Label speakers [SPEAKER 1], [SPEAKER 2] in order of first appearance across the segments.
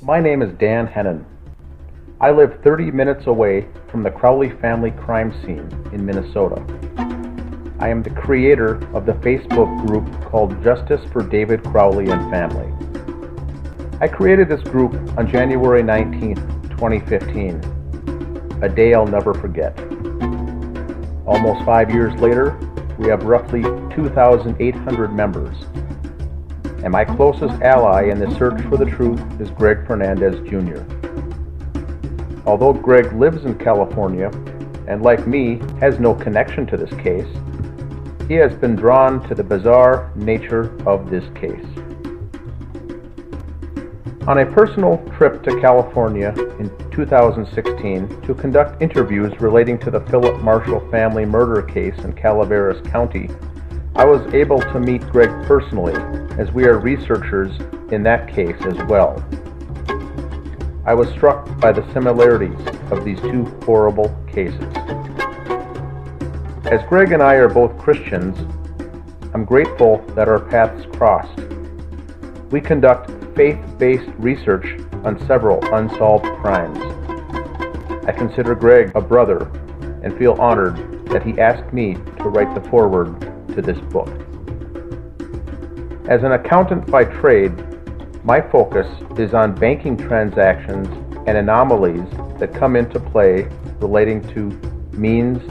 [SPEAKER 1] My name is Dan Hennon. I live 30 minutes away from the Crowley family crime scene in Minnesota. I am the creator of the Facebook group called Justice for David Crowley and Family. I created this group on January 19, 2015, a day I'll never forget. Almost 5 years later, we have roughly 2,800 members. And my closest ally in the search for the truth is Greg Fernandez Jr. Although Greg lives in California, and like me, has no connection to this case, he has been drawn to the bizarre nature of this case. On a personal trip to California in 2016 to conduct interviews relating to the Philip Marshall family murder case in Calaveras County, I was able to meet Greg personally, as we are researchers in that case as well. I was struck by the similarities of these two horrible cases. As Greg and I are both Christians, I'm grateful that our paths crossed. We conduct faith-based research on several unsolved crimes. I consider Greg a brother and feel honored that he asked me to write the foreword to this book. As an accountant by trade, my focus is on banking transactions and anomalies that come into play relating to means,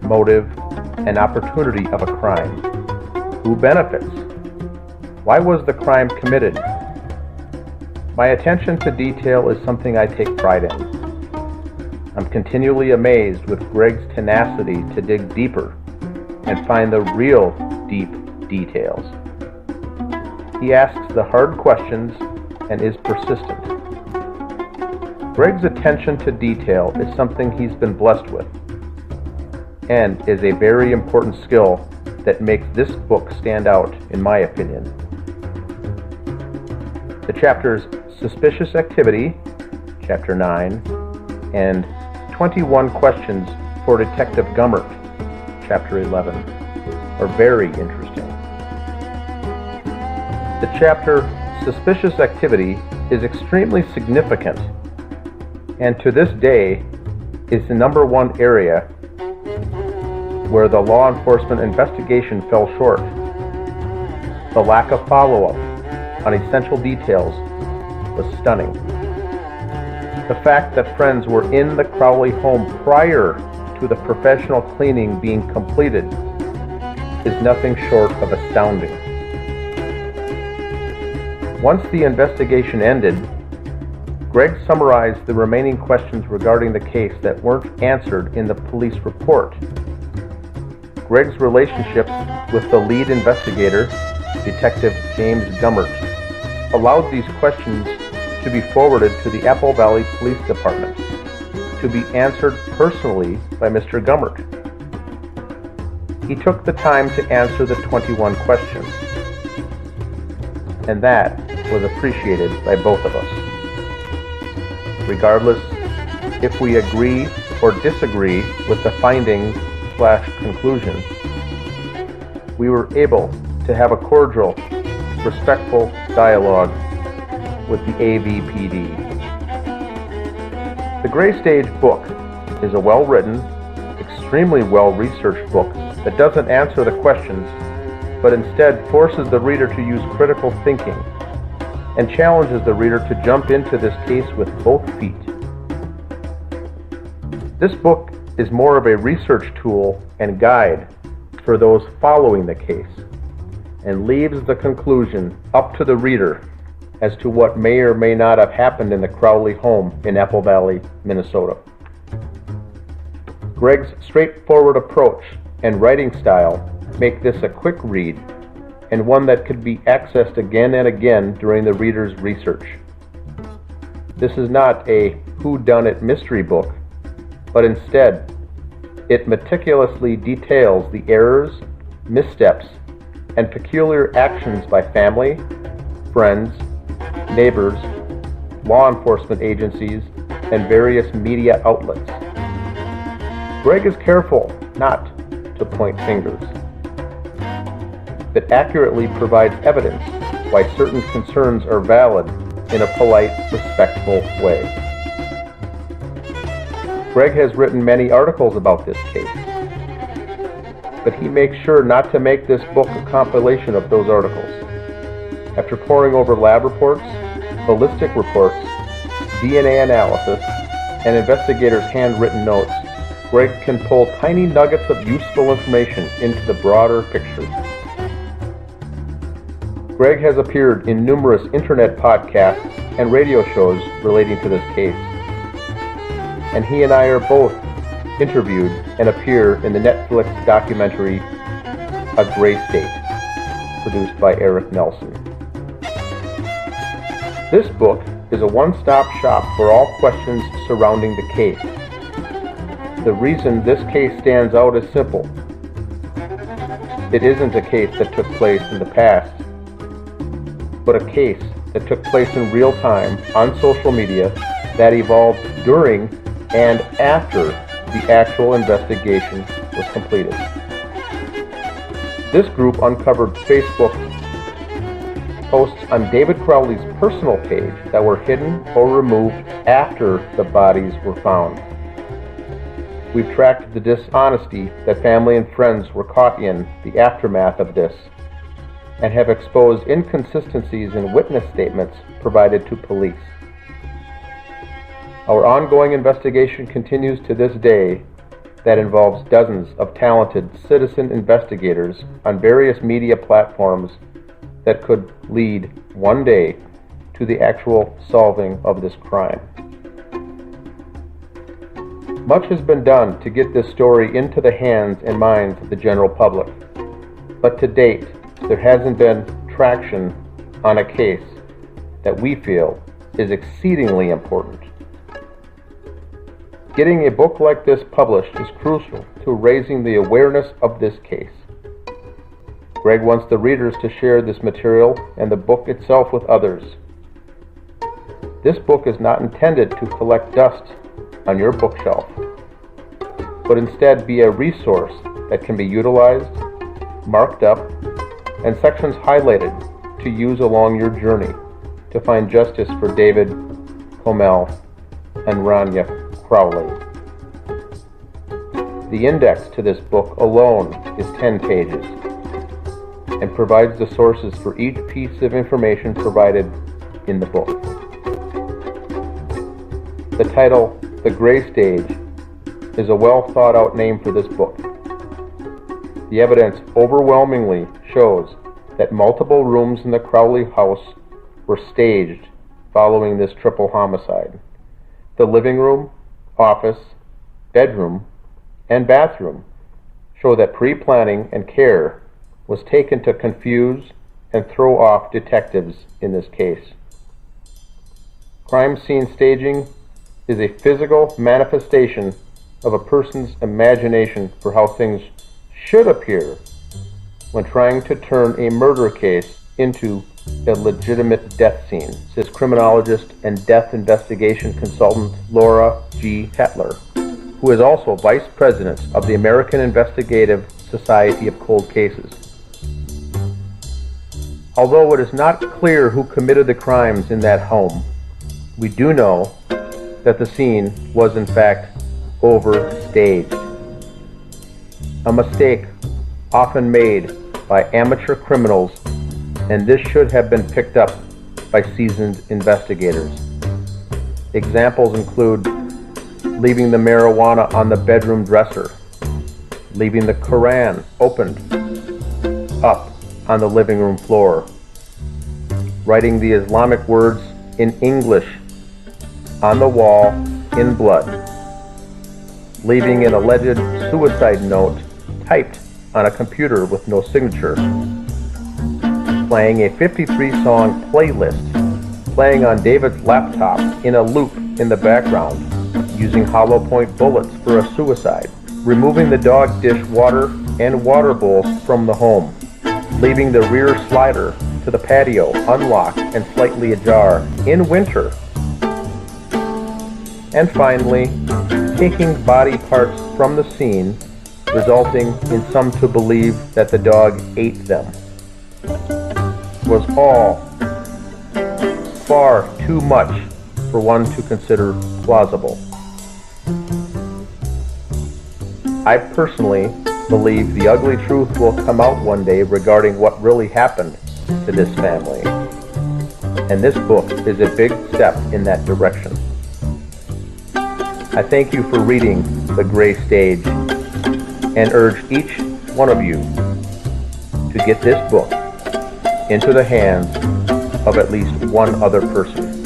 [SPEAKER 1] motive, and opportunity of a crime. Who benefits? Why was the crime committed? My attention to detail is something I take pride in. I'm continually amazed with Greg's tenacity to dig deeper and find the real deep details. He asks the hard questions and is persistent. Greg's attention to detail is something he's been blessed with, and is a very important skill that makes this book stand out, in my opinion. The chapters Suspicious Activity, Chapter 9, and 21 Questions for Detective Gummert, Chapter 11, are very interesting. The chapter Suspicious Activity is extremely significant, and to this day is the number one area where the law enforcement investigation fell short. The lack of follow-up on essential details was stunning. The fact that friends were in the Crowley home prior to the professional cleaning being completed is nothing short of astounding. Once the investigation ended, Greg summarized the remaining questions regarding the case that weren't answered in the police report. Greg's relationship with the lead investigator, Detective James Gummert, allowed these questions to be forwarded to the Apple Valley Police Department to be answered personally by Mr. Gummert. He took the time to answer the 21 questions, and that was appreciated by both of us. Regardless if we agree or disagree with the findings/conclusion, we were able to have a cordial, respectful dialogue with the AVPD. The Gray Stage book is a well-written, extremely well-researched book that doesn't answer the questions, but instead forces the reader to use critical thinking and challenges the reader to jump into this case with both feet. This book is more of a research tool and guide for those following the case, and leaves the conclusion up to the reader as to what may or may not have happened in the Crowley home in Apple Valley, Minnesota. Greg's straightforward approach and writing style make this a quick read, and one that could be accessed again and again during the reader's research. This is not a whodunit mystery book, but instead, it meticulously details the errors, missteps, and peculiar actions by family, friends, neighbors, law enforcement agencies, and various media outlets. Greg is careful not to point fingers. It accurately provides evidence why certain concerns are valid in a polite, respectful way. Greg has written many articles about this case, but he makes sure not to make this book a compilation of those articles. After poring over lab reports, ballistic reports, DNA analysis, and investigators' handwritten notes, Greg can pull tiny nuggets of useful information into the broader picture. Greg has appeared in numerous internet podcasts and radio shows relating to this case, and he and I are both interviewed and appear in the Netflix documentary A Gray State, produced by Eric Nelson. This book is a one-stop shop for all questions surrounding the case. The reason this case stands out is simple. It isn't a case that took place in the past, but a case that took place in real time on social media that evolved during and after the actual investigation was completed. This group uncovered Facebook posts on David Crowley's personal page that were hidden or removed after the bodies were found. We've tracked the dishonesty that family and friends were caught in the aftermath of this, and have exposed inconsistencies in witness statements provided to police. Our ongoing investigation continues to this day that involves dozens of talented citizen investigators on various media platforms that could lead one day to the actual solving of this crime. Much has been done to get this story into the hands and minds of the general public, but to date, there hasn't been traction on a case that we feel is exceedingly important. Getting a book like this published is crucial to raising the awareness of this case. Greg wants the readers to share this material and the book itself with others. This book is not intended to collect dust on your bookshelf, but instead be a resource that can be utilized, marked up, and sections highlighted to use along your journey to find justice for David, Komel, and Rania Crowley. The index to this book alone is 10 pages and provides the sources for each piece of information provided in the book. The title, The Gray Stage, is a well thought out name for this book. The evidence overwhelmingly shows that multiple rooms in the Crowley house were staged following this triple homicide. The living room, office, bedroom, and bathroom show that pre-planning and care was taken to confuse and throw off detectives in this case. Crime scene staging is a physical manifestation of a person's imagination for how things should appear when trying to turn a murder case into a legitimate death scene, says criminologist and death investigation consultant Laura G. Tetler, who is also vice president of the American Investigative Society of Cold Cases. Although it is not clear who committed the crimes in that home, we do know that the scene was in fact overstaged. A mistake often made by amateur criminals, and this should have been picked up by seasoned investigators. Examples include leaving the marijuana on the bedroom dresser, leaving the Quran opened up on the living room floor, writing the Islamic words in English on the wall in blood, leaving an alleged suicide note typed on a computer with no signature, playing a 53-song playlist, playing on David's laptop in a loop in the background, using hollow point bullets for a suicide, removing the dog dish water and water bowls from the home, leaving the rear slider to the patio unlocked and slightly ajar in winter, and finally, taking body parts from the scene, resulting in some to believe that the dog ate them, was all far too much for one to consider plausible. I personally believe the ugly truth will come out one day regarding what really happened to this family. And this book is a big step in that direction. I thank you for reading The Gray Stage and urge each one of you to get this book into the hands of at least one other person.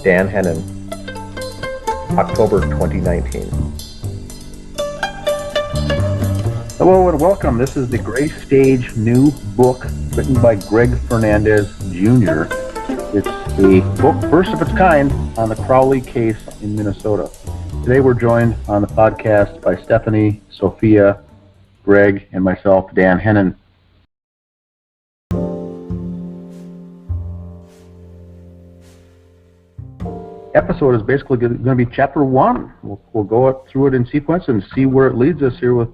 [SPEAKER 1] Dan Hennon, October 2019.
[SPEAKER 2] Hello and welcome. This is The Gray Stage new book written by Greg Fernandez Jr. It's a book, first of its kind, on the Crowley case in Minnesota. Today we're joined on the podcast by Stephanie, Sophia, Greg, and myself, Dan Hennon. Episode is basically going to be chapter 1. We'll go through it in sequence and see where it leads us here with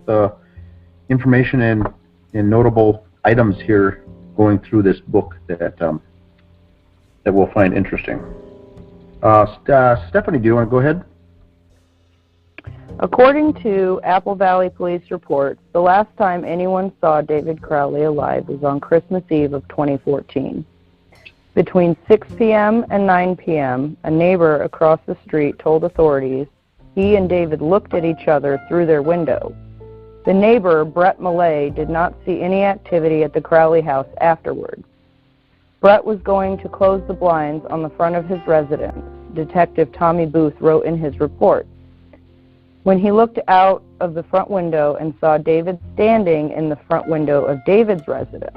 [SPEAKER 2] information and notable items here going through this book that we'll find interesting. Stephanie, do you want to go ahead?
[SPEAKER 3] According to Apple Valley Police reports, the last time anyone saw David Crowley alive was on Christmas Eve of 2014. Between 6 p.m. and 9 p.m., a neighbor across the street told authorities he and David looked at each other through their window. The neighbor, Brett Millay, did not see any activity at the Crowley house afterwards. Brett was going to close the blinds on the front of his residence, Detective Tommy Booth wrote in his report. When he looked out of the front window and saw David standing in the front window of David's residence,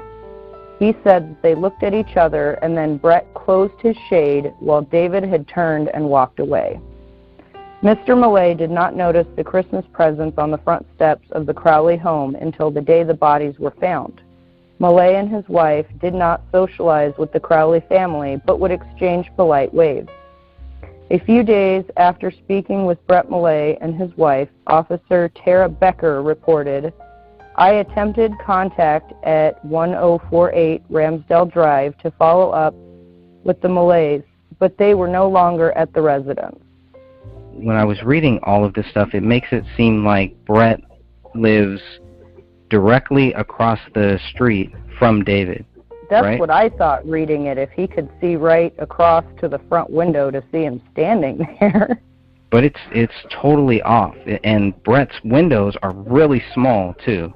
[SPEAKER 3] he said that they looked at each other and then Brett closed his shade while David had turned and walked away. Mr. Millay did not notice the Christmas presents on the front steps of the Crowley home until the day the bodies were found. Millay and his wife did not socialize with the Crowley family, but would exchange polite waves. A few days after speaking with Brett Millay and his wife, Officer Tara Becker reported, "I attempted contact at 1048 Ramsdale Drive to follow up with the Millays, but they were no longer at the residence."
[SPEAKER 4] When I was reading all of this stuff, it makes it seem like Brett lives directly across the street from David.
[SPEAKER 3] That's
[SPEAKER 4] right?
[SPEAKER 3] what I thought reading it, if he could see right across to the front window to see him standing there.
[SPEAKER 4] But it's totally off, and Brett's windows are really small, too.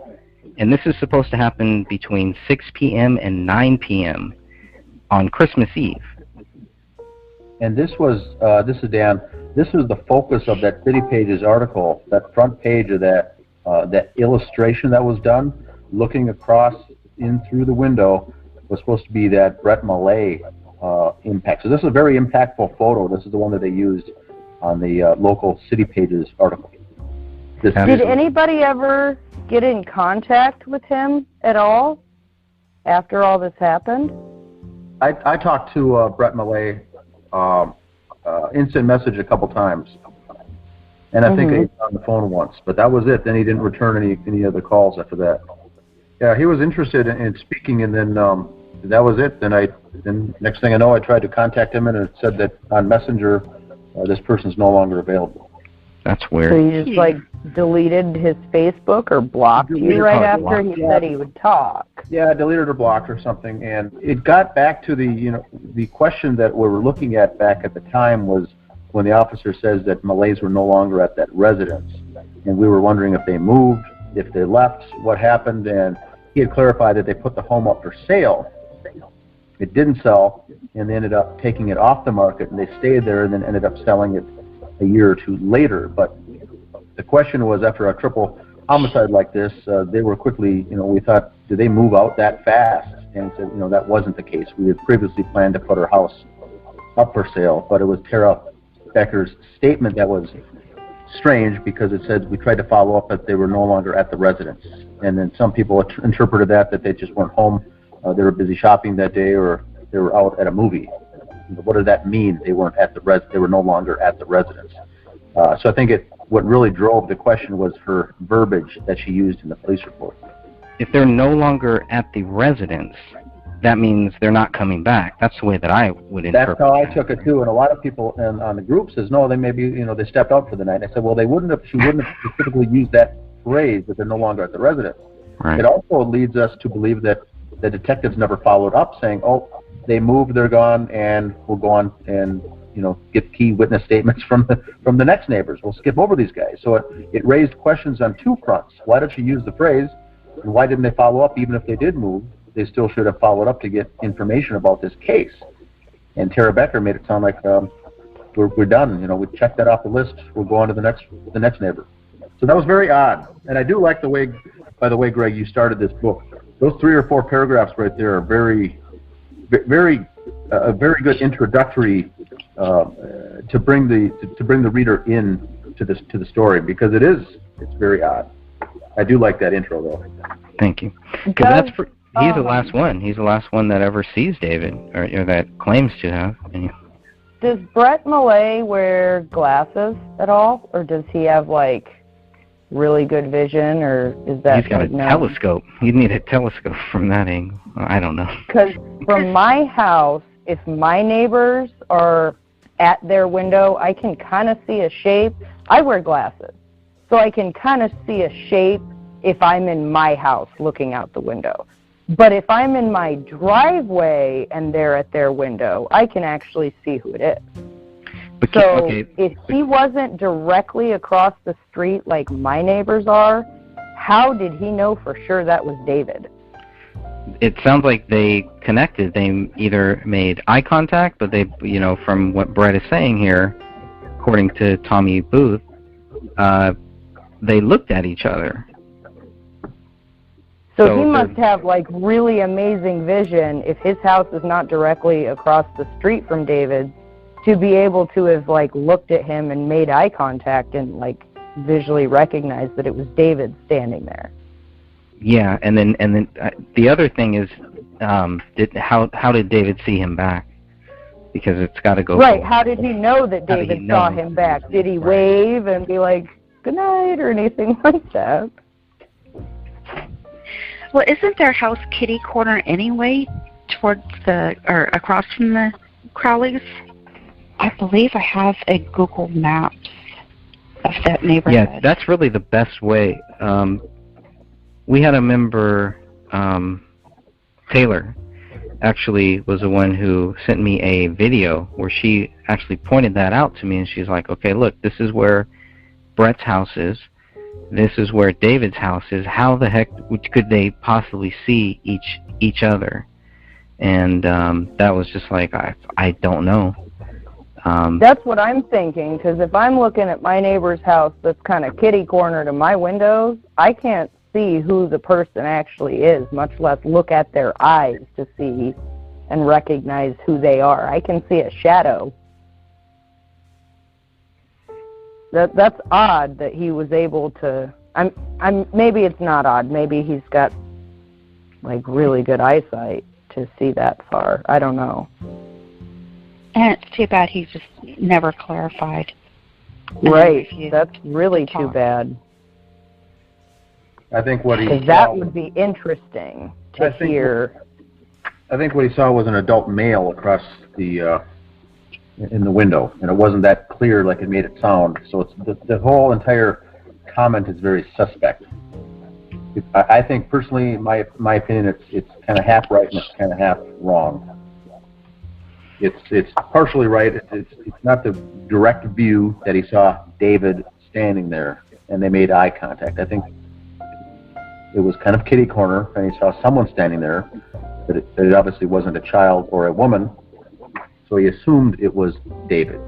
[SPEAKER 4] And this is supposed to happen between 6 p.m. and 9 p.m. on Christmas Eve.
[SPEAKER 2] And this is Dan, this was the focus of that City Pages article, that front page of that illustration that was done, looking across in through the window, was supposed to be that Brett Millay impact. So this is a very impactful photo. This is the one that they used on the local City Pages article. Did
[SPEAKER 3] anybody ever get in contact with him at all after all this happened?
[SPEAKER 2] I talked to Brett Millay instant message a couple times, and I think he was on the phone once, but that was it. Then he didn't return any other calls after that. Yeah, he was interested in speaking, and then that was it. Then next thing I know, I tried to contact him, and it said that on Messenger, this person's no longer available.
[SPEAKER 4] That's weird.
[SPEAKER 3] So you just deleted his Facebook or blocked you right after he said he would talk?
[SPEAKER 2] Yeah, deleted or blocked or something, and it got back to the question that we were looking at back at the time was when the officer says that Malays were no longer at that residence, and we were wondering if they moved, if they left, what happened, and he had clarified that they put the home up for sale. It didn't sell, and they ended up taking it off the market, and they stayed there and then ended up selling it a year or two later. But the question was, after a triple homicide like this, they were quickly, we thought, did they move out that fast? And said, that wasn't the case. We had previously planned to put our house up for sale, but it was Tara Becker's statement that was strange because it said we tried to follow up that they were no longer at the residence. And then some people interpreted that they just weren't home, they were busy shopping that day, or they were out at a movie. What did that mean? They weren't at they were no longer at the residence. So I think what really drove the question was her verbiage that she used in the police report.
[SPEAKER 4] If they're no longer at the residence, that means they're not coming back. That's the way that I would interpret.
[SPEAKER 2] That's how I took it too, and a lot of people on the group says, no, they maybe, they stepped out for the night. I said, well, she wouldn't have specifically used that phrase that they're no longer at the residence.
[SPEAKER 4] Right.
[SPEAKER 2] It also leads us to believe that the detectives never followed up saying, oh, they moved, they're gone, and we'll go on and, get key witness statements from the next neighbors. We'll skip over these guys. So it raised questions on two fronts. Why did she use the phrase, and why didn't they follow up even if they did move? They still should have followed up to get information about this case. And Tara Becker made it sound like we're done. We checked that off the list. We'll go on to the next neighbor. So that was very odd. And I do like the way, by the way, Greg, you started this book. Those 3 or 4 paragraphs right there are very, very, a very good introductory to bring the reader in to the story, because it's very odd. I do like that intro though.
[SPEAKER 4] Thank you. Because he's the last one. He's the last one that ever sees David, or that claims to have.
[SPEAKER 3] Does Brett Millay wear glasses at all, or does he have really good vision, or is that?
[SPEAKER 4] He's got a telescope. You'd need a telescope from that angle. I don't know.
[SPEAKER 3] Because from my house, if my neighbors are at their window, I can kind of see a shape. I wear glasses, so I can kind of see a shape if I'm in my house looking out the window. But if I'm in my driveway and they're at their window, I can actually see who it is. If he wasn't directly across the street like my neighbors are, how did he know for sure that was David?
[SPEAKER 4] It sounds like they connected. They either made eye contact, but they, from what Brett is saying here, according to Tommy Booth, they looked at each other.
[SPEAKER 3] So he must have really amazing vision if his house is not directly across the street from David, to be able to have looked at him and made eye contact and visually recognized that it was David standing there.
[SPEAKER 4] Yeah, and then the other thing is, how did David see him back? Because it's got to go.
[SPEAKER 3] Right. How did he know that David saw him back? Did he wave and be like, "Good night" or anything like that?
[SPEAKER 5] Well, isn't their house kitty corner anyway, towards or across from the Crowleys? I believe I have a Google Maps of that neighborhood.
[SPEAKER 4] Yeah, that's really the best way. We had a member, Taylor, actually was the one who sent me a video where she actually pointed that out to me, and she's like, okay, look, this is where Brett's house is. This is where David's house is. How the heck could they possibly see each other? And that was just like, I don't know.
[SPEAKER 3] That's what I'm thinking, because if I'm looking at my neighbor's house that's kind of kitty corner to my windows, I can't see who the person actually is, much less look at their eyes to see and recognize who they are. I can see a shadow. That's odd that he was able to. Maybe it's not odd. Maybe he's got really good eyesight to see that far. I don't know.
[SPEAKER 5] And it's too bad he just never clarified.
[SPEAKER 3] Right. That's really too bad.
[SPEAKER 2] I think what he saw,
[SPEAKER 3] that would be interesting to hear.
[SPEAKER 2] I think what he saw was an adult male across the in the window, and it wasn't that clear like it made it sound. So it's the whole entire comment is very suspect. I think personally, my opinion, it's kind of half right and it's kind of half wrong. It's partially right. It's not the direct view that he saw David standing there and they made eye contact. I think it was kind of kitty corner, and he saw someone standing there, but it obviously wasn't a child or a woman, so he assumed it was David.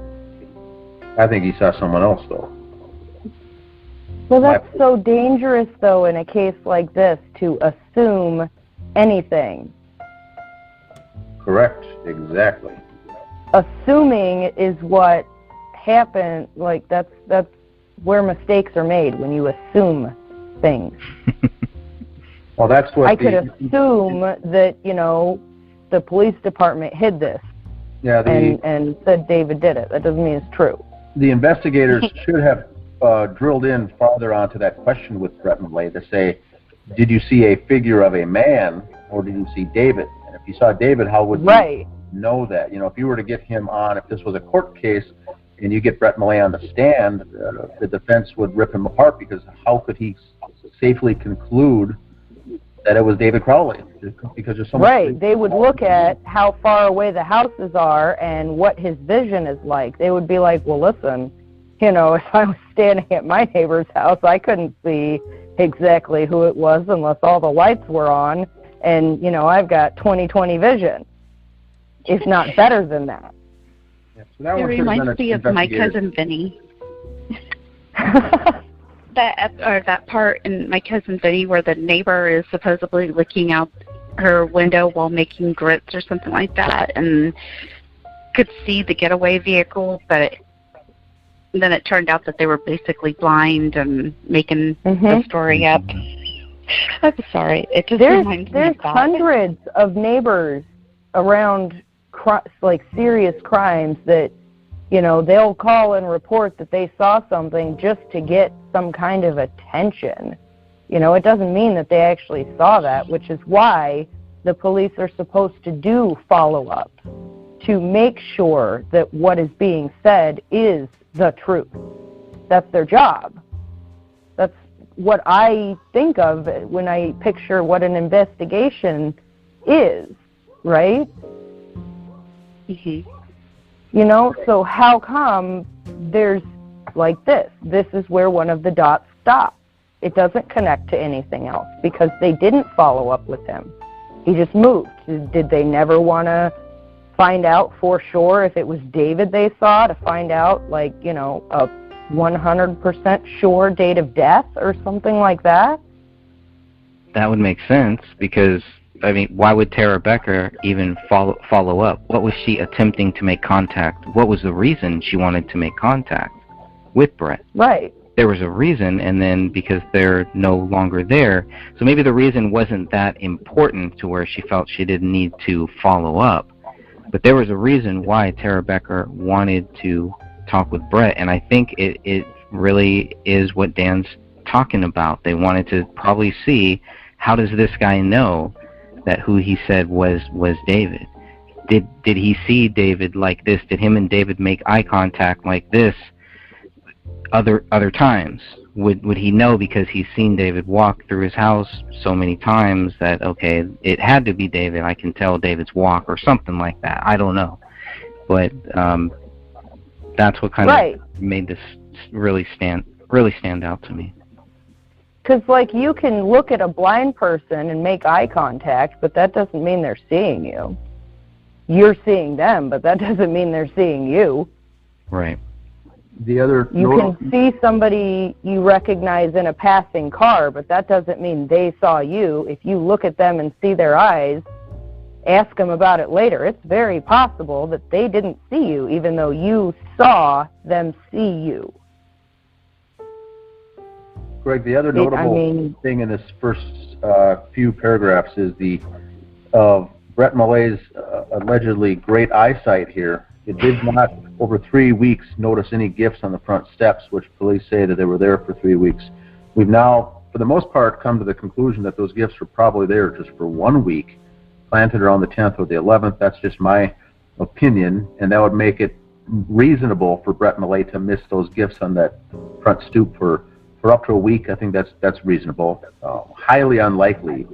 [SPEAKER 2] I think he saw someone else, though.
[SPEAKER 3] Well, that's so dangerous, though, in a case like this, to assume anything.
[SPEAKER 2] Correct, exactly.
[SPEAKER 3] Assuming is what happened, that's where mistakes are made, when you assume things.
[SPEAKER 2] Well, that's what
[SPEAKER 3] I could assume that, the police department hid this.
[SPEAKER 2] Yeah,
[SPEAKER 3] and said David did it. That doesn't mean it's true.
[SPEAKER 2] The investigators should have drilled in farther onto that question with Brett Millay to say, did you see a figure of a man or did you see David? And if If you saw David, how would
[SPEAKER 3] Right.
[SPEAKER 2] you know that? You know, if you were to get him on, if this was a court case and you get Brett Millay on the stand, the defense would rip him apart because how could he safely conclude that it was David Crowley? Because there's so much.
[SPEAKER 3] Right. They would look at how far away the houses are and what his vision is like. They would be like, well, listen, you know, if I was standing at my neighbor's house, I couldn't see exactly who it was unless all the lights were on. And, you know, I've got 20/20 vision, if not better than that.
[SPEAKER 2] Yeah, so that
[SPEAKER 5] It
[SPEAKER 2] one should have been
[SPEAKER 5] reminds me of my
[SPEAKER 2] investigated.
[SPEAKER 5] cousin Vinny. That part in My Cousin Vinny where the neighbor is supposedly looking out her window while making grits or something like that, and could see the getaway vehicle, but then it turned out that they were basically blind and making the story up. I'm sorry. It just reminds me
[SPEAKER 3] There's
[SPEAKER 5] of that.
[SPEAKER 3] hundreds of neighbors around like serious crimes that, you know, they'll call and report that they saw something just to get some kind of attention. You know, it doesn't mean that they actually saw that, which is why the police are supposed to do follow-up to make sure that what is being said is the truth. That's their job. That's what I think of when I picture what an investigation is, right?
[SPEAKER 5] Mm-hmm.
[SPEAKER 3] You know, so how come there's like this? This is where one of the dots stops. It doesn't connect to anything else because they didn't follow up with him. He just moved. Did they never want to find out for sure if it was David they saw, to find out, like, you know, a 100% sure date of death or something like that?
[SPEAKER 4] That would make sense because, I mean, why would Tara Becker even follow up? What was she attempting to make contact? What was the reason she wanted to make contact with Brett?
[SPEAKER 3] Right.
[SPEAKER 4] There was a reason, and then because they're no longer there, so maybe the reason wasn't that important to where she felt she didn't need to follow up. But there was a reason why Tara Becker wanted to talk with Brett, and I think it really is what Dan's talking about. They wanted to probably see, how does this guy know that who he said was David? Did he see David like this? Did him and David make eye contact like this other times? Would he know because he's seen David walk through his house so many times that, okay, it had to be David, I can tell David's walk, or something like that. I don't know. But that's what kind of made this really stand out to me.
[SPEAKER 3] Because, like, you can look at a blind person and make eye contact, but that doesn't mean they're seeing you. You're seeing them, but that doesn't mean they're seeing you.
[SPEAKER 4] Right.
[SPEAKER 2] The other
[SPEAKER 3] You can see somebody you recognize in a passing car, but that doesn't mean they saw you. If you look at them and see their eyes, ask them about it later. It's very possible that they didn't see you, even though you saw them see you.
[SPEAKER 2] Greg, the other notable thing in this first few paragraphs is the Brett Millay's allegedly great eyesight here. It did not, over 3 weeks, notice any gifts on the front steps, which police say that they were there for 3 weeks. We've now, for the most part, come to the conclusion that those gifts were probably there just for 1 week, planted around the 10th or the 11th. That's just my opinion, and that would make it reasonable for Brett Millay to miss those gifts on that front stoop for up to a week. I think that's reasonable. Highly unlikely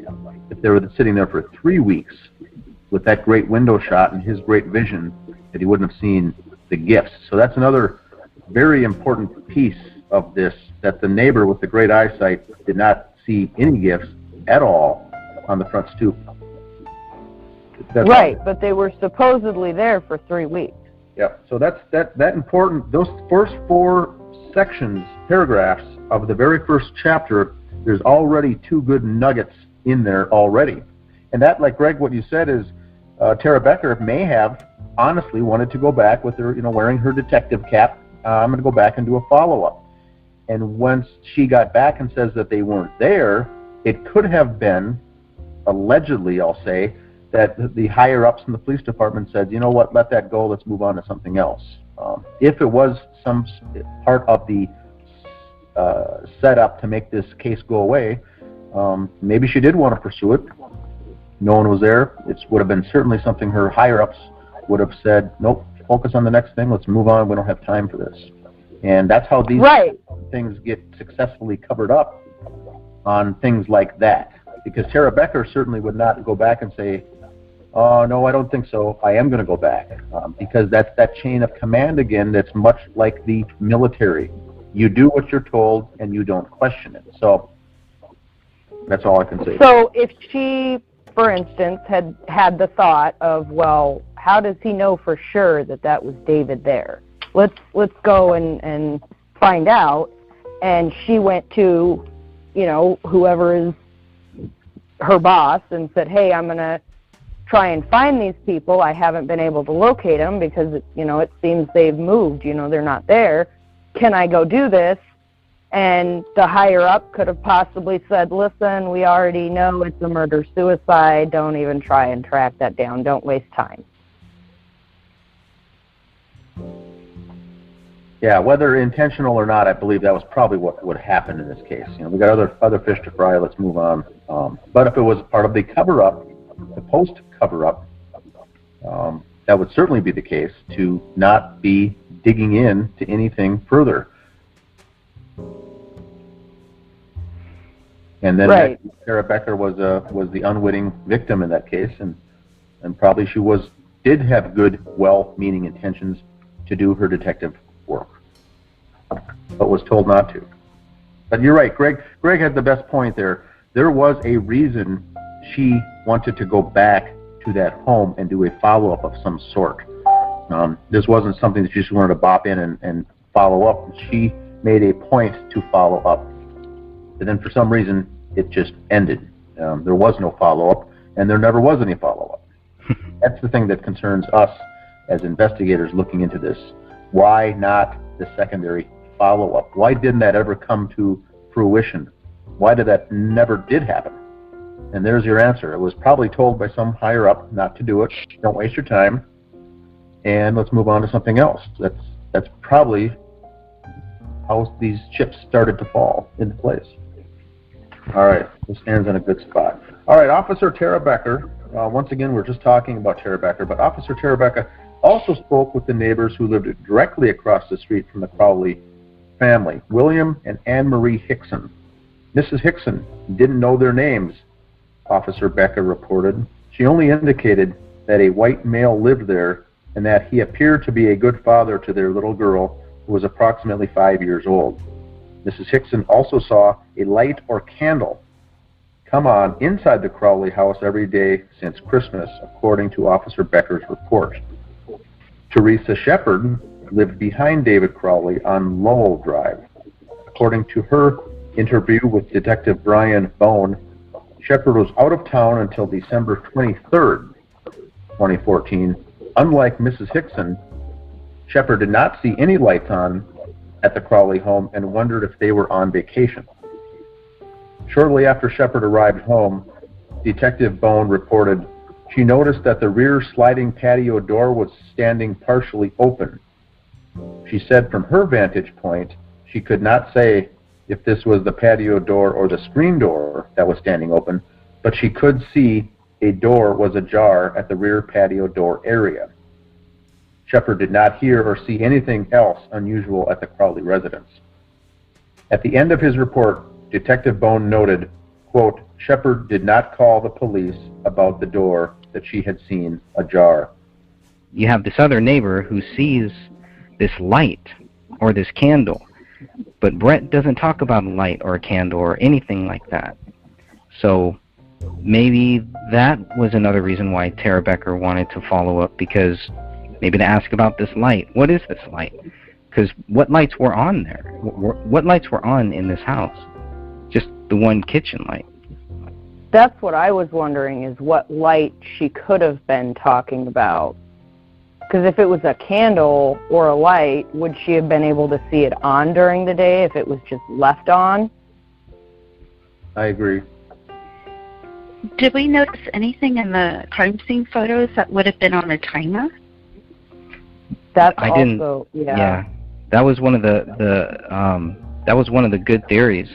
[SPEAKER 2] if they were sitting there for 3 weeks with that great window shot and his great vision that he wouldn't have seen the gifts. So that's another very important piece of this, that the neighbor with the great eyesight did not see any gifts at all on the front stoop.
[SPEAKER 3] Right, but they were supposedly there for 3 weeks.
[SPEAKER 2] Yeah, so that important, those first 4 sections, paragraphs of the very first chapter, there's already 2 good nuggets in there already. And that, like Greg, what you said is, Tara Becker may have honestly wanted to go back with her, wearing her detective cap. I'm going to go back and do a follow-up. And once she got back and says that they weren't there, it could have been, allegedly, I'll say, that the higher-ups in the police department said, you know what, let that go, let's move on to something else. If it was some part of the setup to make this case go away, maybe she did want to pursue it. no one was there, it would have been certainly something her higher-ups would have said, nope, focus on the next thing, let's move on, we don't have time for this. And that's how these
[SPEAKER 3] Right.
[SPEAKER 2] things get successfully covered up on things like that. Because Tara Becker certainly would not go back and say, oh, no, I don't think so, I am going to go back. Because that's that chain of command again that's much like the military. You do what you're told and you don't question it. So that's all I can say.
[SPEAKER 3] So if she, for instance, had the thought of, well, how does he know for sure that that was David there? Let's go and find out. And she went to, you know, whoever is her boss and said, hey, I'm going to try and find these people. I haven't been able to locate them because, it seems they've moved. They're not there. Can I go do this? And the higher up could have possibly said, listen, we already know it's a murder-suicide. Don't even try and track that down. Don't waste time.
[SPEAKER 2] Yeah, whether intentional or not, I believe that was probably what would happen in this case. We got other fish to fry. Let's move on. But if it was part of the cover-up, the post-cover-up, that would certainly be the case, to not be digging in to anything further. And then
[SPEAKER 3] Right.
[SPEAKER 2] Tara Becker was the unwitting victim in that case, and probably she did have good, well-meaning intentions to do her detective work, but was told not to. But you're right, Greg had the best point there. There was a reason she wanted to go back to that home and do a follow-up of some sort. This wasn't something that she just wanted to bop in and follow up. She made a point to follow up. And then for some reason, it just ended. There was no follow-up, and there never was any follow-up. That's the thing that concerns us as investigators looking into this. Why not the secondary follow-up? Why didn't that ever come to fruition? Why did that never did happen? And there's your answer. It was probably told by some higher up not to do it. Don't waste your time, and let's move on to something else. That's probably how these chips started to fall into place. All right, this stands in a good spot. All right, Officer Tara Becker. Once again, we're just talking about Tara Becker, but Officer Tara Becker also spoke with the neighbors who lived directly across the street from the Crowley family, William and Anne Marie Hickson. Mrs. Hickson didn't know their names, Officer Becker reported. She only indicated that a white male lived there and that he appeared to be a good father to their little girl, who was approximately 5 years old. Mrs. Hickson also saw a light or candle come on inside the Crowley house every day since Christmas, according to Officer Becker's report. Teresa Shepard lived behind David Crowley on Lowell Drive. According to her interview with Detective Brian Bone, Shepard was out of town until December 23rd, 2014. Unlike Mrs. Hickson, Shepard did not see any lights on at the Crowley home and wondered if they were on vacation. Shortly after Shepard arrived home, Detective Bone reported she noticed that the rear sliding patio door was standing partially open. She said from her vantage point, she could not say if this was the patio door or the screen door that was standing open, but she could see a door was ajar at the rear patio door area. Shepard did not hear or see anything else unusual at the Crowley residence. At the end of his report, Detective Bone noted, quote, Shepard did not call the police about the door that she had seen ajar.
[SPEAKER 4] You have this other neighbor who sees this light or this candle, but Brett doesn't talk about a light or a candle or anything like that. So maybe that was another reason why Tara Becker wanted to follow up, because maybe to ask about this light. What is this light? Because what lights were on there? What lights were on in this house? Just the one kitchen light.
[SPEAKER 3] That's what I was wondering, is what light she could have been talking about. Because if it was a candle or a light, would she have been able to see it on during the day if it was just left on?
[SPEAKER 2] I agree.
[SPEAKER 5] Did we notice anything in the crime scene photos that would have been on a timer?
[SPEAKER 3] That's
[SPEAKER 4] I
[SPEAKER 3] also,
[SPEAKER 4] didn't.
[SPEAKER 3] yeah.
[SPEAKER 4] Yeah, that was one of that was one of the good theories,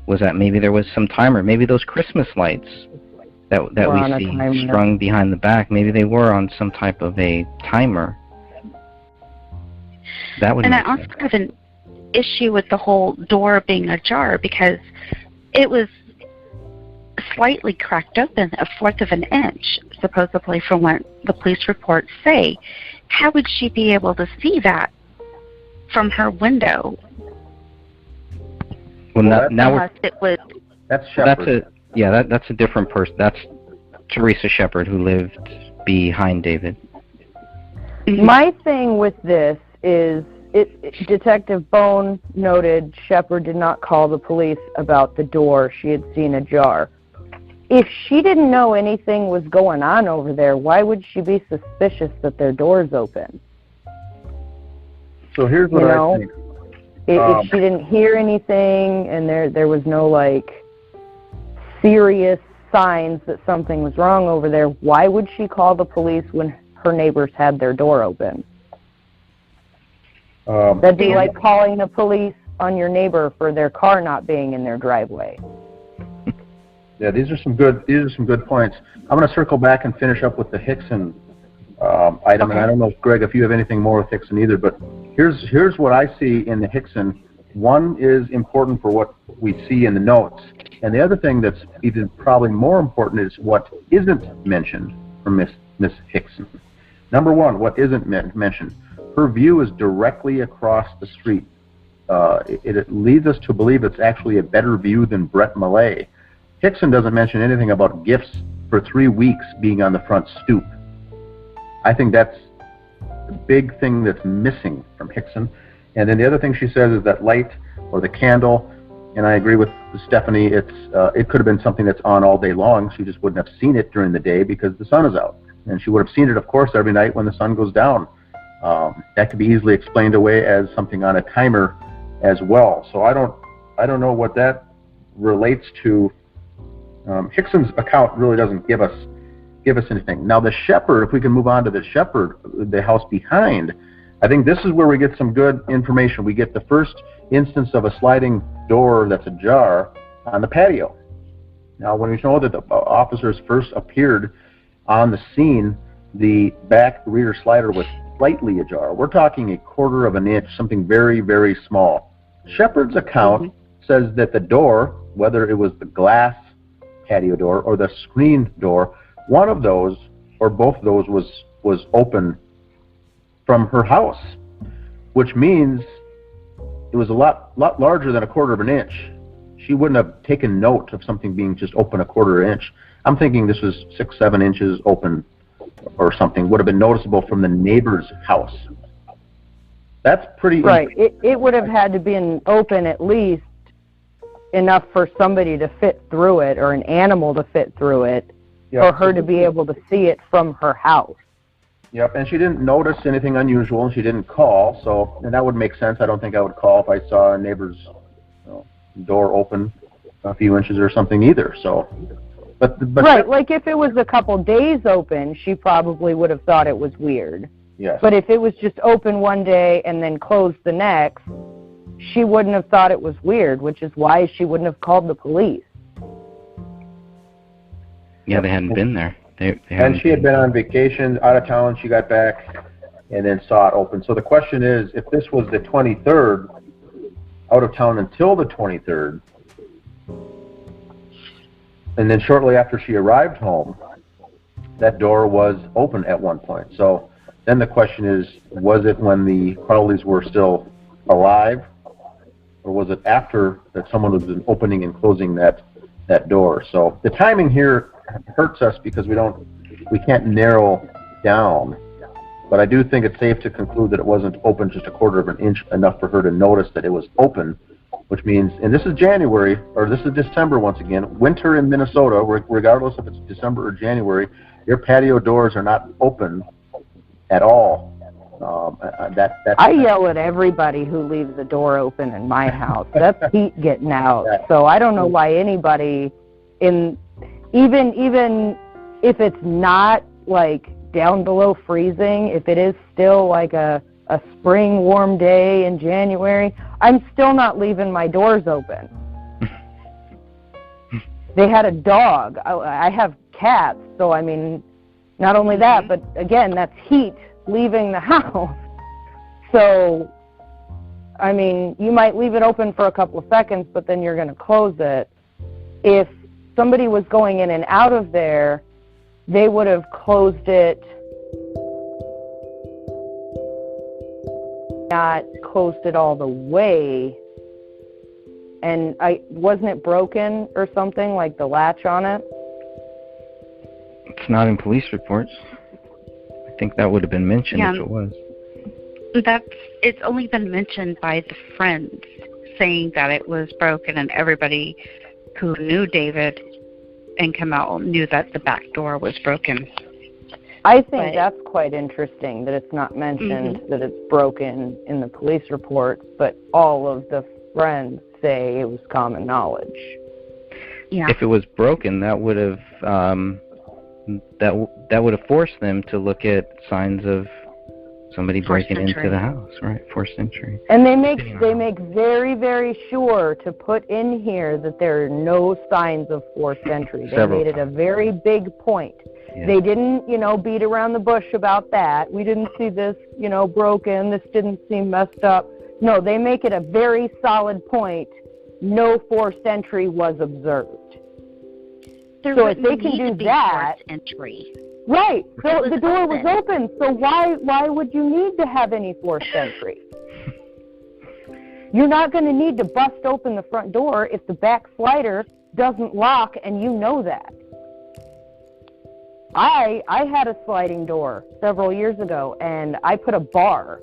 [SPEAKER 4] was that maybe there was some timer. Maybe those Christmas lights that
[SPEAKER 3] Were on a
[SPEAKER 4] we see
[SPEAKER 3] timer.
[SPEAKER 4] strung behind the back. Maybe they were on some type of a timer. That would
[SPEAKER 5] And I
[SPEAKER 4] make
[SPEAKER 5] also
[SPEAKER 4] sense.
[SPEAKER 5] have an issue with the whole door being ajar because it was slightly cracked open, a fourth of an inch, supposedly from what the police reports say. How would she be able to see that from her window?
[SPEAKER 4] Well, now we're
[SPEAKER 5] Unless it was,
[SPEAKER 2] That's
[SPEAKER 4] that's
[SPEAKER 2] Shepard.
[SPEAKER 4] that's a different person. That's Teresa Shepard, who lived behind David.
[SPEAKER 3] My thing with this is, Detective Bone noted Shepard did not call the police about the door she had seen ajar. If she didn't know anything was going on over there, why would she be suspicious that their door's open?
[SPEAKER 2] So here's what
[SPEAKER 3] You know?
[SPEAKER 2] I think.
[SPEAKER 3] If she didn't hear anything and there was no, like, serious signs that something was wrong over there, why would she call the police when her neighbors had their door open? That'd be like calling the police on your neighbor for their car not being in their driveway.
[SPEAKER 2] Yeah, these are some good points. I'm going to circle back and finish up with the Hickson item, and I don't know, Greg, if you have anything more with Hickson either, but here's what I see in the Hickson. One is important for what we see in the notes, and the other thing that's even probably more important is what isn't mentioned from Miss Hickson. Number one, what isn't mentioned. Her view is directly across the street. It leads us to believe it's actually a better view than Brett Millay. Hickson doesn't mention anything about gifts for 3 weeks being on the front stoop. I think that's the big thing that's missing from Hickson. And then the other thing she says is that light or the candle, and I agree with Stephanie, it could have been something that's on all day long. She just wouldn't have seen it during the day because the sun is out. And she would have seen it, of course, every night when the sun goes down. That could be easily explained away as something on a timer as well. So I don't know what that relates to. Hickson's account really doesn't give us anything. Now the Shepard, if we can move on to the Shepard, the house behind, I think this is where we get some good information. We get the first instance of a sliding door that's ajar on the patio. Now when we know that the officers first appeared on the scene, the back rear slider was slightly ajar. We're talking a quarter of an inch, something very, very small. Shepard's account says that the door, whether it was the glass patio door or the screen door, one of those or both of those was open from her house, which means it was a lot larger than a quarter of an inch. She wouldn't have taken note of something being just open a quarter inch. I'm thinking this was 6-7 inches open or something, would have been noticeable from the neighbor's house. That's pretty...
[SPEAKER 3] Right. It would have had to be open at least enough for somebody to fit through it or an animal to fit through it for her to be able to see it from her house.
[SPEAKER 2] Yep, and she didn't notice anything unusual, and she didn't call, so, and that would make sense. I don't think I would call if I saw a neighbor's door open a few inches or something either, so... But
[SPEAKER 3] right, like if it was a couple days open, she probably would have thought it was weird.
[SPEAKER 2] Yes.
[SPEAKER 3] But if it was just open one day and then closed the next, she wouldn't have thought it was weird, which is why she wouldn't have called the police.
[SPEAKER 4] Yeah, they hadn't been there.
[SPEAKER 2] And she had been on vacation, out of town, she got back, and then saw it open. So the question is, if this was the 23rd, out of town until the 23rd, and then shortly after she arrived home, that door was open at one point. So then the question is, was it when the Crowleys were still alive, or was it after that someone was opening and closing that door? So the timing here hurts us because we can't narrow down. But I do think it's safe to conclude that it wasn't open just a quarter of an inch, enough for her to notice that it was open, which means, and this is January, or this is December once again, winter in Minnesota, regardless if it's December or January, your patio doors are not open at all.
[SPEAKER 3] I yell at everybody who leaves the door open in my house. That's heat getting out. So I don't know why anybody, even if it's not like down below freezing, if it is still like a spring warm day in January, I'm still not leaving my doors open. They had a dog. I have cats. So, I mean, not only that, but again, that's heat leaving the house. So, I mean, you might leave it open for a couple of seconds, but then you're going to close it. If somebody was going in and out of there, they would have closed it, not closed it all the way. And wasn't it broken or something, like the latch on it?
[SPEAKER 4] It's not in police reports. I think that would have been mentioned if it was.
[SPEAKER 5] It's only been mentioned by the friends saying that it was broken, and everybody who knew David and Kamel knew that the back door was broken.
[SPEAKER 3] I think that's quite interesting that it's not mentioned that it's broken in the police reports, but all of the friends say it was common knowledge.
[SPEAKER 5] Yeah.
[SPEAKER 4] If it was broken, that would have that would have forced them to look at signs of somebody breaking into the house, right? Forced entry.
[SPEAKER 3] And they make very, very sure to put in here that there are no signs of forced entry. They made it a very big point. Yeah. They didn't, beat around the bush about that. We didn't see this, broken. This didn't seem messed up. No, they make it a very solid point. No forced entry was observed. So if they can do that,
[SPEAKER 5] entry.
[SPEAKER 3] Right. So the door was open. So why would you need to have any forced entry? You're not going to need to bust open the front door if the back slider doesn't lock, and you know that. I had a sliding door several years ago, and I put a bar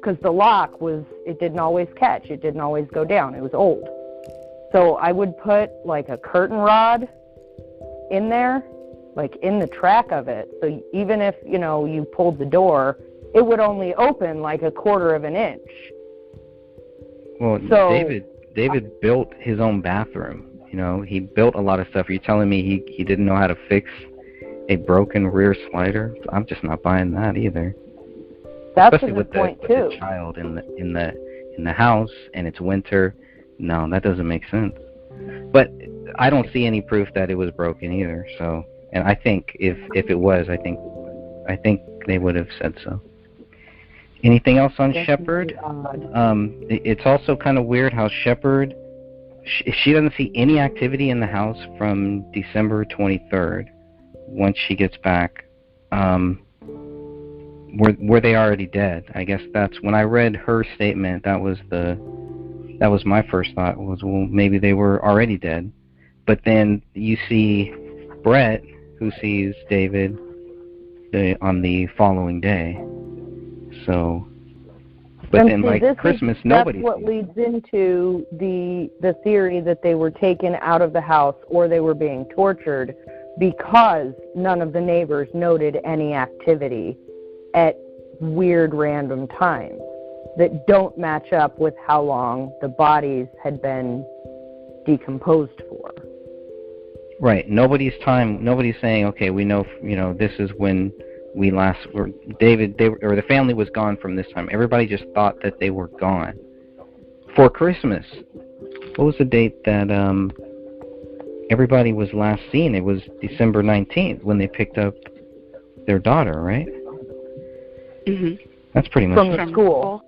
[SPEAKER 3] because the lock it didn't always catch. It didn't always go down. It was old. So I would put like a curtain rod in there, like in the track of it. So even if, you pulled the door, it would only open like a quarter of an inch.
[SPEAKER 4] Well, so, David built his own bathroom. He built a lot of stuff. Are you telling me he didn't know how to fix a broken rear slider? I'm just not buying that either.
[SPEAKER 3] That's
[SPEAKER 4] especially
[SPEAKER 3] a good point too.
[SPEAKER 4] With the child in the house and it's winter. No, that doesn't make sense. But I don't see any proof that it was broken either. So, and I think if it was, I think they would have said so. Anything else on Shepard? It's also kind of weird how Shepard, she doesn't see any activity in the house from December 23rd. Once she gets back, were they already dead? I guess that's when I read her statement. That was my first thought was, well, maybe they were already dead. But then you see Brett, who sees David on the following day. So, but then like Christmas, nobody.
[SPEAKER 3] That's what leads into the theory that they were taken out of the house or they were being tortured, because none of the neighbors noted any activity at weird random times that don't match up with how long the bodies had been decomposed for.
[SPEAKER 4] Right. Nobody's saying, okay, we know, this is when we last were, the family was gone from this time. Everybody just thought that they were gone. For Christmas, what was the date that everybody was last seen? It was December 19th when they picked up their daughter, right? Mm-hmm. That's pretty much
[SPEAKER 3] from the school.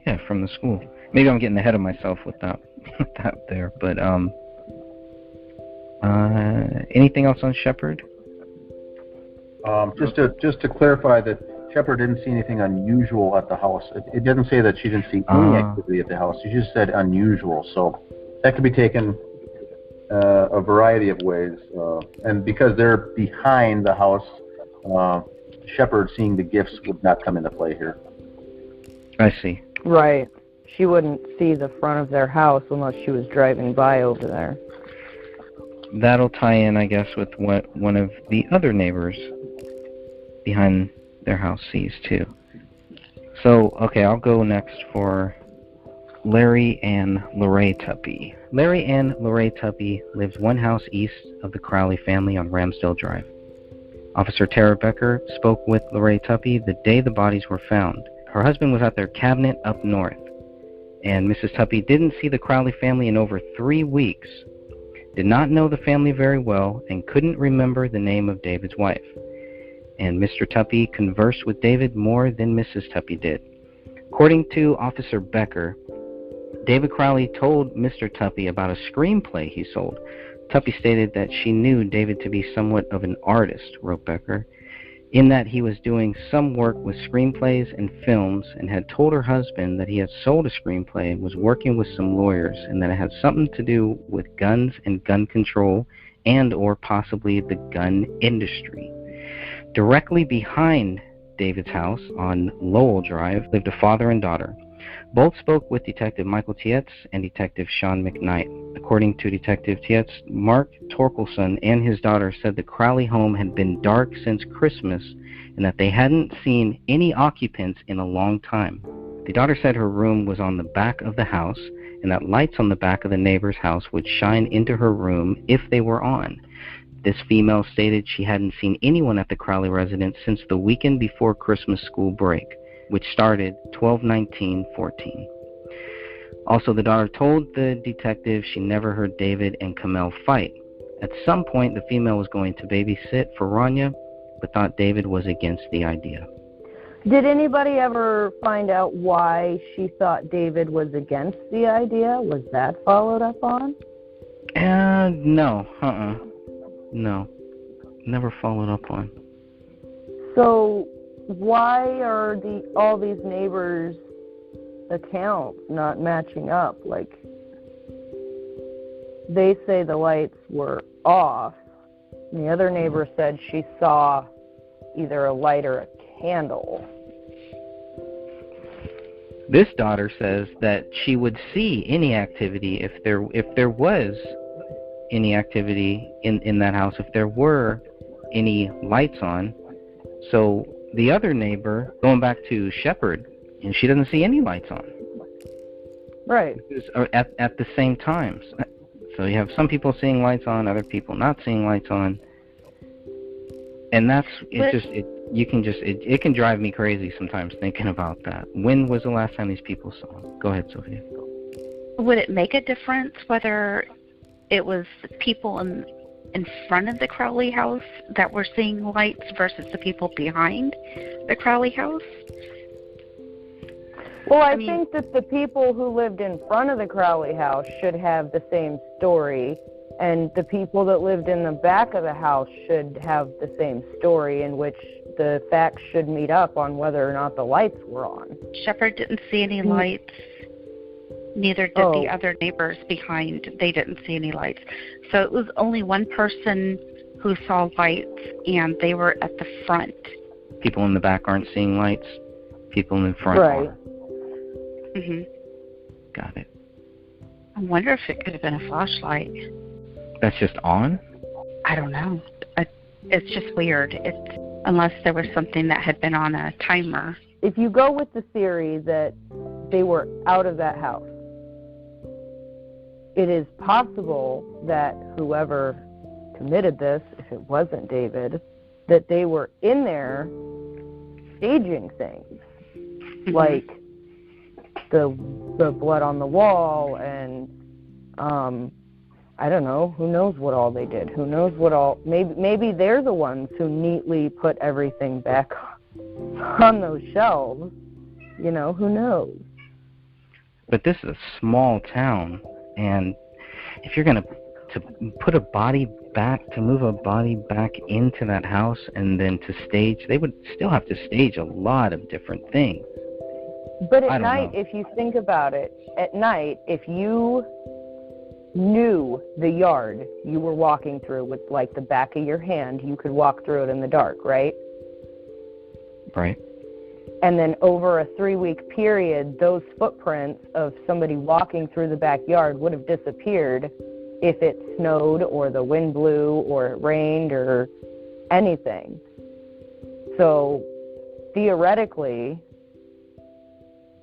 [SPEAKER 4] Yeah, from the school. Maybe I'm getting ahead of myself with that there, but anything else on Shepard?
[SPEAKER 2] Just to clarify that Shepard didn't see anything unusual at the house. It didn't say that she didn't see any activity at the house. She just said unusual. So that could be taken a variety of ways. And because they're behind the house, Shepard seeing the gifts would not come into play here.
[SPEAKER 4] I see.
[SPEAKER 3] Right. She wouldn't see the front of their house unless she was driving by over there.
[SPEAKER 4] That'll tie in, I guess, with what one of the other neighbors behind their house sees, too. So, okay, I'll go next for Larry and Lorraine Tuppy. Larry and Lorraine Tuppy lives one house east of the Crowley family on Ramsdale Drive. Officer Tara Becker spoke with Lorraine Tuppy the day the bodies were found. Her husband was at their cabinet up north, and Mrs. Tuppy didn't see the Crowley family in over 3 weeks. did not know the family very well, and couldn't remember the name of David's wife. And Mr. Tuppy conversed with David more than Mrs. Tuppy did. According to Officer Becker, David Crowley told Mr. Tuppy about a screenplay he sold. Tuppy stated that she knew David to be somewhat of an artist, wrote Becker, in that he was doing some work with screenplays and films, and had told her husband that he had sold a screenplay and was working with some lawyers, and that it had something to do with guns and gun control and or possibly the gun industry. Directly behind David's house on Lowell Drive lived a father and daughter. Both spoke with Detective Michael Tietz and Detective Sean McKnight. According to Detective Tietz, Mark Torkelson and his daughter said the Crowley home had been dark since Christmas and that they hadn't seen any occupants in a long time. The daughter said her room was on the back of the house and that lights on the back of the neighbor's house would shine into her room if they were on. This female stated she hadn't seen anyone at the Crowley residence since the weekend before Christmas school break, which started 12/19/14. Also, the daughter told the detective she never heard David and Kamel fight. At some point, the female was going to babysit for Rania, but thought David was against the idea.
[SPEAKER 3] Did anybody ever find out why she thought David was against the idea? Was that followed up on?
[SPEAKER 4] No. No. Never followed up on.
[SPEAKER 3] So why are all these neighbors' accounts not matching up? Like, they say the lights were off, and the other neighbor said she saw either a light or a candle.
[SPEAKER 4] This daughter says that she would see any activity if there was any activity in that house, if there were any lights on. So the other neighbor, going back to Shepherd, and she doesn't see any lights on.
[SPEAKER 3] Right.
[SPEAKER 4] At the same times. So you have some people seeing lights on, other people not seeing lights on. And it can drive me crazy sometimes thinking about that. When was the last time these people saw them? Go ahead, Sophia.
[SPEAKER 5] Would it make a difference whether it was people in front of the Crowley house that were seeing lights versus the people behind the Crowley house?
[SPEAKER 3] Well, I think that the people who lived in front of the Crowley house should have the same story, and the people that lived in the back of the house should have the same story, in which the facts should meet up on whether or not the lights were on.
[SPEAKER 5] Shepherd didn't see any lights. Neither did the other neighbors behind. They didn't see any lights. So it was only one person who saw lights, and they were at the front.
[SPEAKER 4] People in the back aren't seeing lights. People in front are.
[SPEAKER 5] Mhm.
[SPEAKER 4] Got it.
[SPEAKER 5] I wonder if it could have been a flashlight.
[SPEAKER 4] That's just on?
[SPEAKER 5] I don't know. It's just weird. Unless there was something that had been on a timer.
[SPEAKER 3] If you go with the theory that they were out of that house, it is possible that whoever committed this, if it wasn't David, that they were in there staging things. Like the blood on the wall, and I don't know, who knows what all they did. Who knows what all, maybe they're the ones who neatly put everything back on those shelves. You know, who knows?
[SPEAKER 4] But this is a small town, and if you're going to put a body back, to move a body back into that house and then to stage, they would still have to stage a lot of different things.
[SPEAKER 3] But at night, if you think about it, at night, if you knew the yard you were walking through with, like, the back of your hand, you could walk through it in the dark, right?
[SPEAKER 4] Right.
[SPEAKER 3] And then over a 3-week period, those footprints of somebody walking through the backyard would have disappeared if it snowed or the wind blew or it rained or anything. So theoretically,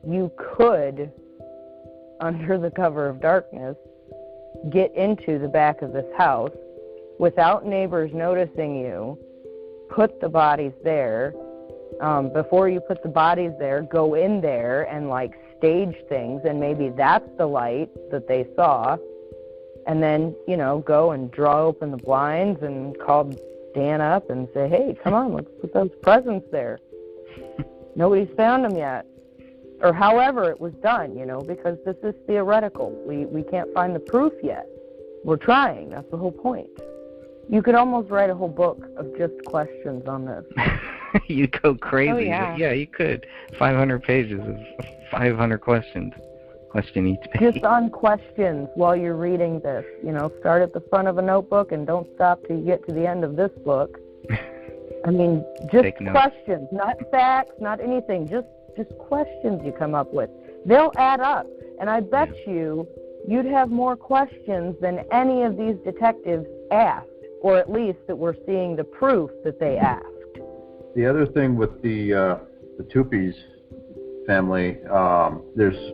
[SPEAKER 3] you could, under the cover of darkness, get into the back of this house without neighbors noticing you, put the bodies there. Before you put the bodies there, go in there and, like, stage things, and maybe that's the light that they saw, and then, go and draw open the blinds and call Dan up and say, hey, come on, let's put those presents there. Nobody's found them yet. Or however it was done, because this is theoretical. We can't find the proof yet. We're trying. That's the whole point. You could almost write a whole book of just questions on this.
[SPEAKER 4] You'd go crazy.
[SPEAKER 5] Oh, yeah.
[SPEAKER 4] But yeah, you could. 500 pages of 500 questions. Question each page.
[SPEAKER 3] Just on questions while you're reading this. Start at the front of a notebook and don't stop till you get to the end of this book. I mean, just
[SPEAKER 4] Take notes.
[SPEAKER 3] questions, not facts, not anything. Just questions you come up with. They'll add up. And I bet you'd have more questions than any of these detectives asked, or at least that we're seeing the proof that they asked.
[SPEAKER 2] The other thing with the Tupes family, there's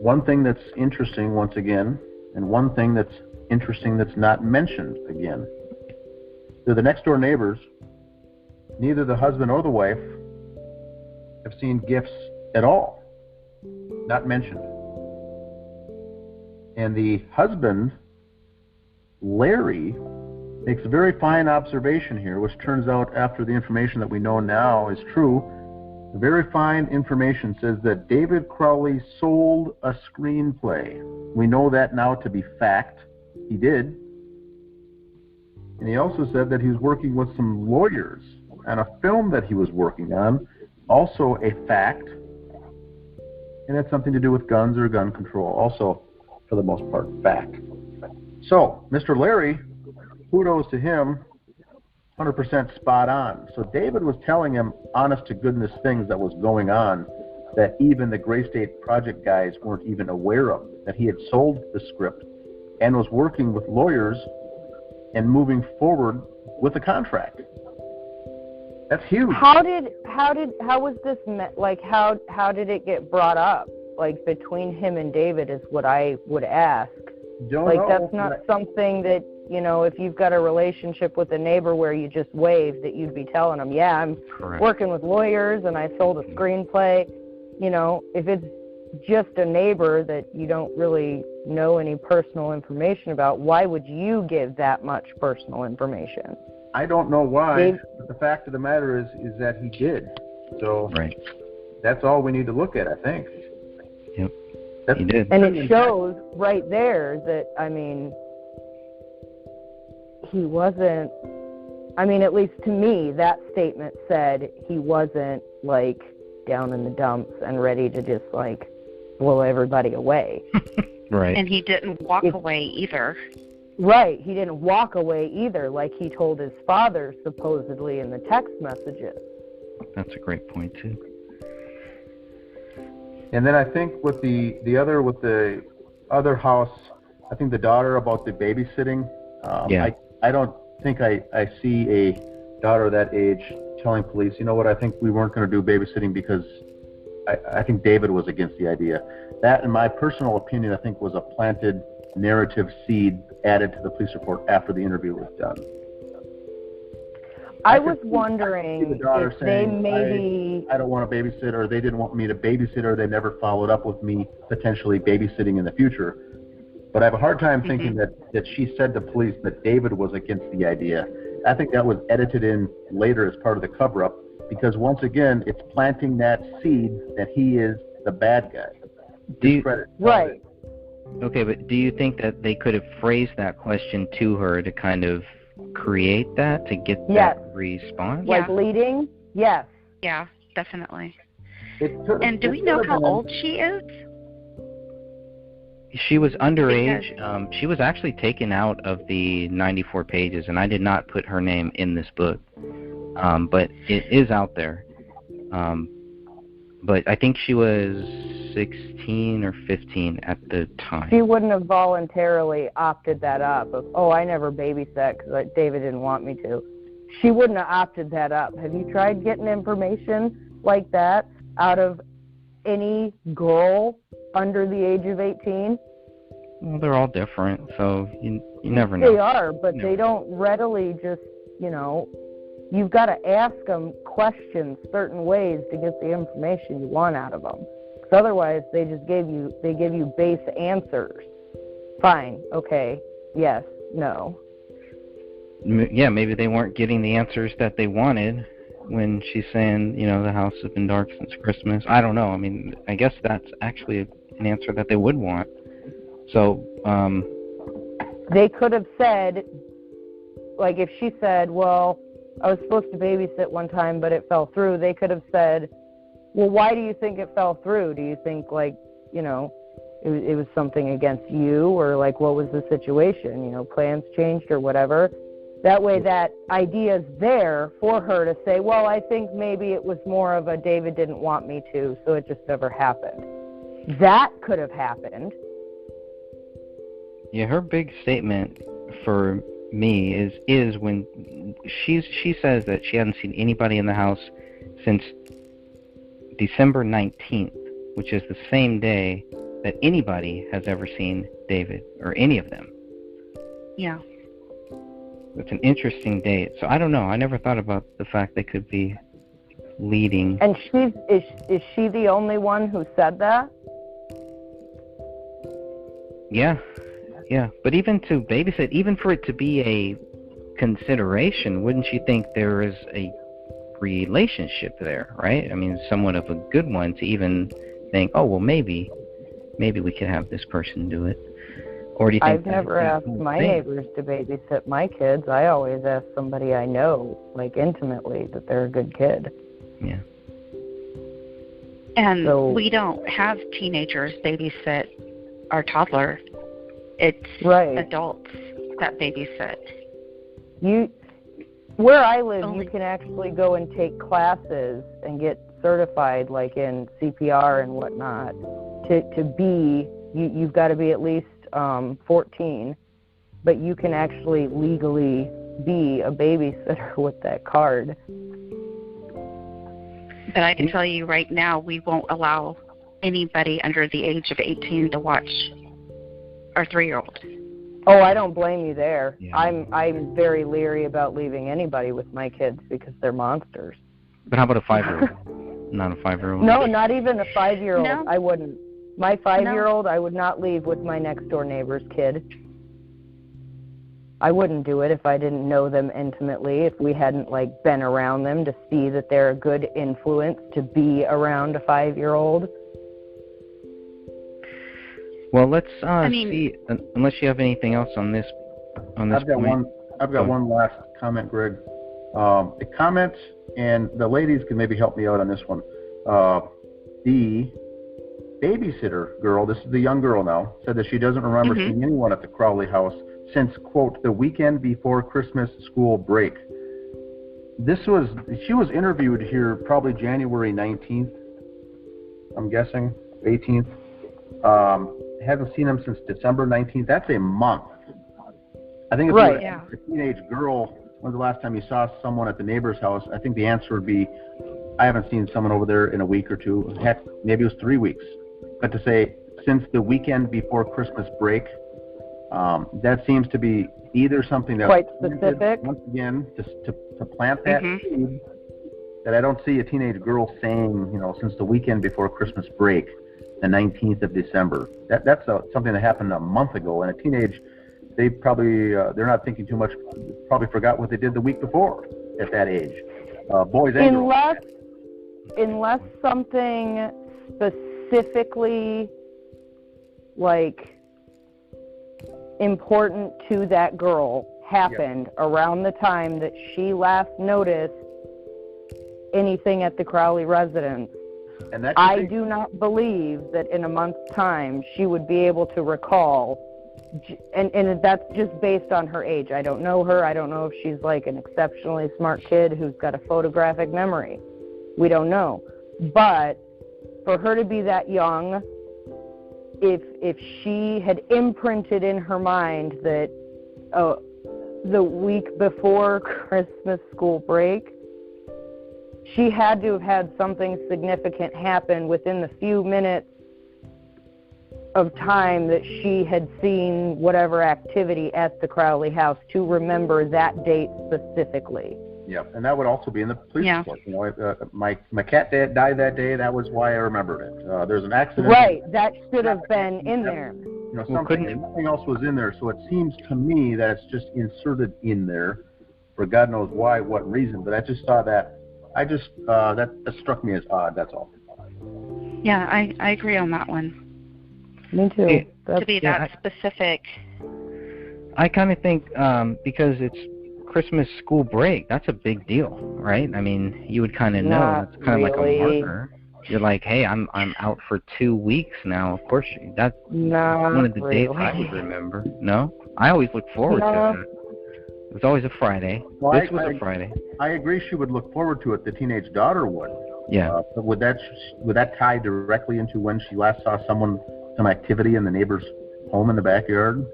[SPEAKER 2] one thing that's interesting once again, and one thing that's interesting that's not mentioned again. They're the next door neighbors. Neither the husband or the wife have seen gifts at all. Not mentioned. And the husband, Larry, makes a very fine observation here, which turns out, after the information that we know now is true, the very fine information says that David Crowley sold a screenplay. We know that now to be fact. He did. And he also said that he was working with some lawyers on a film that he was working on, also a fact. And had something to do with guns or gun control, also, for the most part, fact. So, Mr. Larry, kudos to him, 100% spot on. So David was telling him honest-to-goodness things that was going on that even the Gray State Project guys weren't even aware of, that he had sold the script and was working with lawyers and moving forward with a contract. That's huge.
[SPEAKER 3] How was this how did it get brought up? Like, between him and David is what I would ask.
[SPEAKER 2] Don't
[SPEAKER 3] Like,
[SPEAKER 2] know.
[SPEAKER 3] that's not something that, if you've got a relationship with a neighbor where you just wave, that you'd be telling them, yeah, I'm
[SPEAKER 4] Correct.
[SPEAKER 3] working with lawyers and I sold a screenplay. If it's just a neighbor that you don't really know any personal information about, why would you give that much personal information?
[SPEAKER 2] I don't know why,
[SPEAKER 3] Dave?
[SPEAKER 2] but the fact of the matter is that he did. So
[SPEAKER 4] Right.
[SPEAKER 2] that's all we need to look at, I think.
[SPEAKER 4] Yep.
[SPEAKER 2] That's,
[SPEAKER 4] He did.
[SPEAKER 3] And it shows right there that, he wasn't, at least to me, that statement said he wasn't, down in the dumps and ready to just, blow everybody away.
[SPEAKER 4] Right.
[SPEAKER 5] And he didn't walk away either.
[SPEAKER 3] Right. He didn't walk away either, like he told his father, supposedly, in the text messages.
[SPEAKER 4] That's a great point, too.
[SPEAKER 2] And then I think with the other house, I think the daughter about the babysitting.
[SPEAKER 4] Yeah.
[SPEAKER 2] I don't think I see a daughter that age telling police, you know what, I think we weren't going to do babysitting because I think David was against the idea. That, in my personal opinion, I think was a planted narrative seed added to the police report after the interview was done.
[SPEAKER 3] I was wondering
[SPEAKER 2] the daughter
[SPEAKER 3] if they
[SPEAKER 2] saying,
[SPEAKER 3] maybe...
[SPEAKER 2] I don't want to babysit, or they didn't want me to babysit, or they never followed up with me potentially babysitting in the future. But I have a hard time thinking that she said to police that David was against the idea. I think that was edited in later as part of the cover-up, because once again, it's planting that seed that he is the bad guy.
[SPEAKER 3] Right.
[SPEAKER 4] Okay, but do you think that they could have phrased that question to her to kind of create that, to get that response?
[SPEAKER 3] Like leading? Yes.
[SPEAKER 5] Yeah, definitely.
[SPEAKER 2] And
[SPEAKER 5] And do we know how old she is?
[SPEAKER 4] She was underage. She was actually taken out of the 94 pages, and I did not put her name in this book. But it is out there. But I think she was 16 or 15 at the time.
[SPEAKER 3] She wouldn't have voluntarily opted that up of, I never babysat because David didn't want me to. She wouldn't have opted that up. Have you tried getting information like that out of any girl under the age of 18?
[SPEAKER 4] Well, they're all different, so you never know.
[SPEAKER 3] They are, but they don't readily just, you've got to ask them questions certain ways to get the information you want out of them. Because otherwise, they give you base answers. Fine. Okay. Yes. No.
[SPEAKER 4] Yeah, maybe they weren't getting the answers that they wanted when she's saying, the house has been dark since Christmas. I don't know. I mean, I guess that's actually an answer that they would want. So,
[SPEAKER 3] They could have said, like, if she said, well, I was supposed to babysit one time, but it fell through, they could have said, well, why do you think it fell through? Do you think, like, it was something against you, or, like, what was the situation? Plans changed or whatever. That way that idea is there for her to say, well, I think maybe it was more of a David didn't want me to, so it just never happened. That could have happened.
[SPEAKER 4] yeah, her big statement for me is when she says that she hasn't seen anybody in the house since December 19th, which is the same day that anybody has ever seen David, or any of them.
[SPEAKER 5] Yeah.
[SPEAKER 4] It's an interesting date. So I don't know. I never thought about the fact they could be leading.
[SPEAKER 3] And is she the only one who said that?
[SPEAKER 4] Yeah. But even to babysit, even for it to be a consideration, wouldn't you think there is a relationship there, right? I mean, somewhat of a good one to even think, oh, well, maybe we could have this person do it. Or do you think
[SPEAKER 3] I've never asked my neighbors to babysit my kids. I always ask somebody I know, like intimately, that they're a good kid.
[SPEAKER 4] Yeah.
[SPEAKER 5] And
[SPEAKER 3] So-
[SPEAKER 5] we don't have teenagers babysit our toddler. It's
[SPEAKER 3] Right.
[SPEAKER 5] adults that babysit.
[SPEAKER 3] Where I live,
[SPEAKER 5] Only-
[SPEAKER 3] you can actually go and take classes and get certified, like in CPR and whatnot. To be, you've got to be at least 14, but you can actually legally be a babysitter with that card.
[SPEAKER 5] But I can tell you right now, we won't allow anybody under the age of 18 to watch our 3-year-old.
[SPEAKER 3] Oh, I don't blame you there.
[SPEAKER 4] Yeah.
[SPEAKER 3] I'm very leery about leaving anybody with my kids because they're monsters.
[SPEAKER 4] But how about a 5-year-old? Not a 5-year-old?
[SPEAKER 3] No, not even a 5-year-old.
[SPEAKER 5] No.
[SPEAKER 3] I wouldn't. My 5-year-old, I would not leave with my next door neighbor's kid. I wouldn't do it if I didn't know them intimately, if we hadn't like been around them to see that they're a good influence to be around a 5-year-old.
[SPEAKER 4] Well, let's
[SPEAKER 5] mean-
[SPEAKER 4] see. Unless you have anything else on this
[SPEAKER 2] I've got
[SPEAKER 4] point.
[SPEAKER 2] one last comment, Greg. The comment, and the ladies can maybe help me out on this one. The babysitter girl, this is the young girl now, said that she doesn't remember
[SPEAKER 5] Mhm.
[SPEAKER 2] seeing anyone at the Crowley house since, quote, the weekend before Christmas school break. She was interviewed here probably January 19th, I'm guessing, 18th. Hasn't seen him since December 19th. That's a month. I think if you
[SPEAKER 3] Right.
[SPEAKER 2] were a teenage girl, when's the last time you saw someone at the neighbor's house? I think the answer would be, I haven't seen someone over there in a week or two. Heck, maybe it was 3 weeks. But to say, since the weekend before Christmas break, that seems to be either something that
[SPEAKER 3] Quite
[SPEAKER 2] was planted,
[SPEAKER 3] specific.
[SPEAKER 2] once again, just to plant that
[SPEAKER 5] Mhm.
[SPEAKER 2] seed, that I don't see a teenage girl saying, since the weekend before Christmas break, the 19th of December. That's something that happened a month ago, and a teenage, they probably, they're not thinking too much, probably forgot what they did the week before at that age. Boys and girls.
[SPEAKER 3] Unless something specifically like important to that girl happened around the time that she last noticed anything at the Crowley residence,
[SPEAKER 2] And that
[SPEAKER 3] I do not believe that in a month's time she would be able to recall, and that's just based on her age. I don't know her. I don't know if she's like an exceptionally smart kid who's got a photographic memory. We don't know. But for her to be that young, if she had imprinted in her mind that the week before Christmas school break, she had to have had something significant happen within the few minutes of time that she had seen whatever activity at the Crowley house to remember that date specifically.
[SPEAKER 2] Yeah, and that would also be in the police
[SPEAKER 5] Yeah.
[SPEAKER 2] report. My cat died that day. That was why I remembered it. There's an accident.
[SPEAKER 3] Right, that should have been in there.
[SPEAKER 2] you know,
[SPEAKER 4] Well,
[SPEAKER 2] something,
[SPEAKER 4] couldn't
[SPEAKER 2] and
[SPEAKER 4] it-
[SPEAKER 2] nothing else was in there. So it seems to me that it's just inserted in there for God knows why, what reason. But I just saw that. That struck me as odd. That's all.
[SPEAKER 5] Yeah, I agree on that one.
[SPEAKER 3] Me too.
[SPEAKER 4] Yeah.
[SPEAKER 3] That's,
[SPEAKER 5] To be
[SPEAKER 4] yeah,
[SPEAKER 5] that specific.
[SPEAKER 4] I kind of think because it's Christmas school break, that's a big deal, right? I mean, you would kind of know.
[SPEAKER 3] Not
[SPEAKER 4] That's kind of like a
[SPEAKER 3] really.
[SPEAKER 4] marker. You're like, hey, I'm out for 2 weeks now. Of course, that's
[SPEAKER 3] not
[SPEAKER 4] one of the
[SPEAKER 3] really.
[SPEAKER 4] dates I would remember. No, I always look forward
[SPEAKER 3] No.
[SPEAKER 4] to it. It was always a Friday.
[SPEAKER 2] Well,
[SPEAKER 4] This was a Friday.
[SPEAKER 2] I agree. She would look forward to it. The teenage daughter would.
[SPEAKER 4] Yeah.
[SPEAKER 2] But would that tie directly into when she last saw some activity in the neighbor's home in the backyard?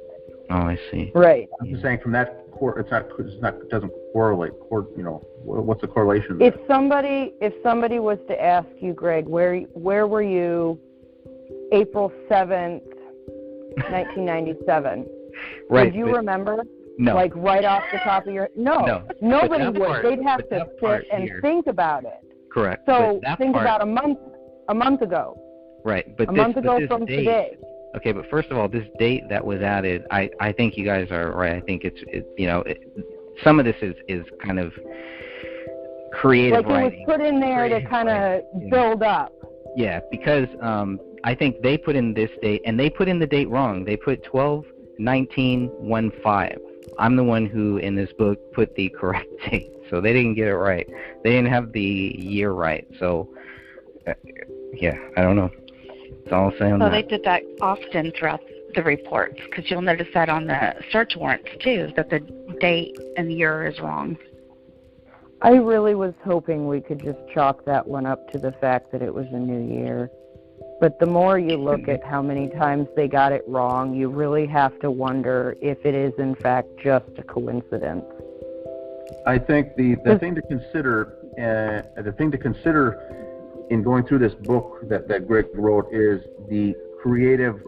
[SPEAKER 4] Oh, I see.
[SPEAKER 3] Right.
[SPEAKER 2] I'm just saying from that it doesn't correlate. You know, what's the correlation there?
[SPEAKER 3] If somebody was to ask you, Greg, where were you April 7th, 1997?
[SPEAKER 4] Right.
[SPEAKER 3] Would you
[SPEAKER 4] but-
[SPEAKER 3] remember?
[SPEAKER 4] No.
[SPEAKER 3] Like right off the top of your
[SPEAKER 4] No.
[SPEAKER 3] Nobody
[SPEAKER 4] But that
[SPEAKER 3] would.
[SPEAKER 4] part-
[SPEAKER 3] They'd have
[SPEAKER 4] but
[SPEAKER 3] to
[SPEAKER 4] that part
[SPEAKER 3] sit and
[SPEAKER 4] here-
[SPEAKER 3] think about it.
[SPEAKER 4] Correct.
[SPEAKER 3] So
[SPEAKER 4] but that
[SPEAKER 3] think
[SPEAKER 4] part,
[SPEAKER 3] about a month ago.
[SPEAKER 4] right. But
[SPEAKER 3] A
[SPEAKER 4] this,
[SPEAKER 3] month
[SPEAKER 4] but
[SPEAKER 3] ago
[SPEAKER 4] this
[SPEAKER 3] from
[SPEAKER 4] date,
[SPEAKER 3] today.
[SPEAKER 4] Okay, but first of all, this date that was added, I think you guys are right. I think some of this is kind of creative
[SPEAKER 3] Like it was
[SPEAKER 4] writing.
[SPEAKER 3] put in there to
[SPEAKER 4] Creative
[SPEAKER 3] kind of
[SPEAKER 4] writing, yeah.
[SPEAKER 3] build up.
[SPEAKER 4] Yeah, because I think they put in this date, and they put in the date wrong. They put 12/19/15. I'm the one who, in this book, put the correct date, so they didn't get it right. They didn't have the year right. So, yeah, I don't know. That's all I'm saying.
[SPEAKER 5] So they did that often throughout the reports, because you'll notice that on the search warrants too, that the date and year is wrong.
[SPEAKER 3] I really was hoping we could just chalk that one up to the fact that it was a new year. But the more you look at how many times they got it wrong, you really have to wonder if it is in fact just a coincidence.
[SPEAKER 2] I think the thing to consider, in going through this book that Greg wrote is the creative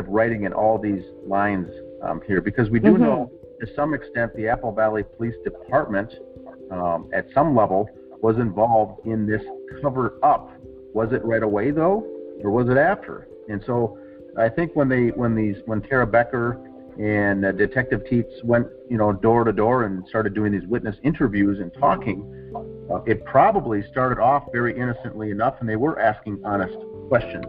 [SPEAKER 2] writing in all these lines here, because we do know to some extent the Apple Valley Police Department at some level was involved in this cover up. Was it right away though, or was it after? And so I think when Tara Becker and Detective Teets went door to door and started doing these witness interviews and talking, it probably started off very innocently enough, and they were asking honest questions.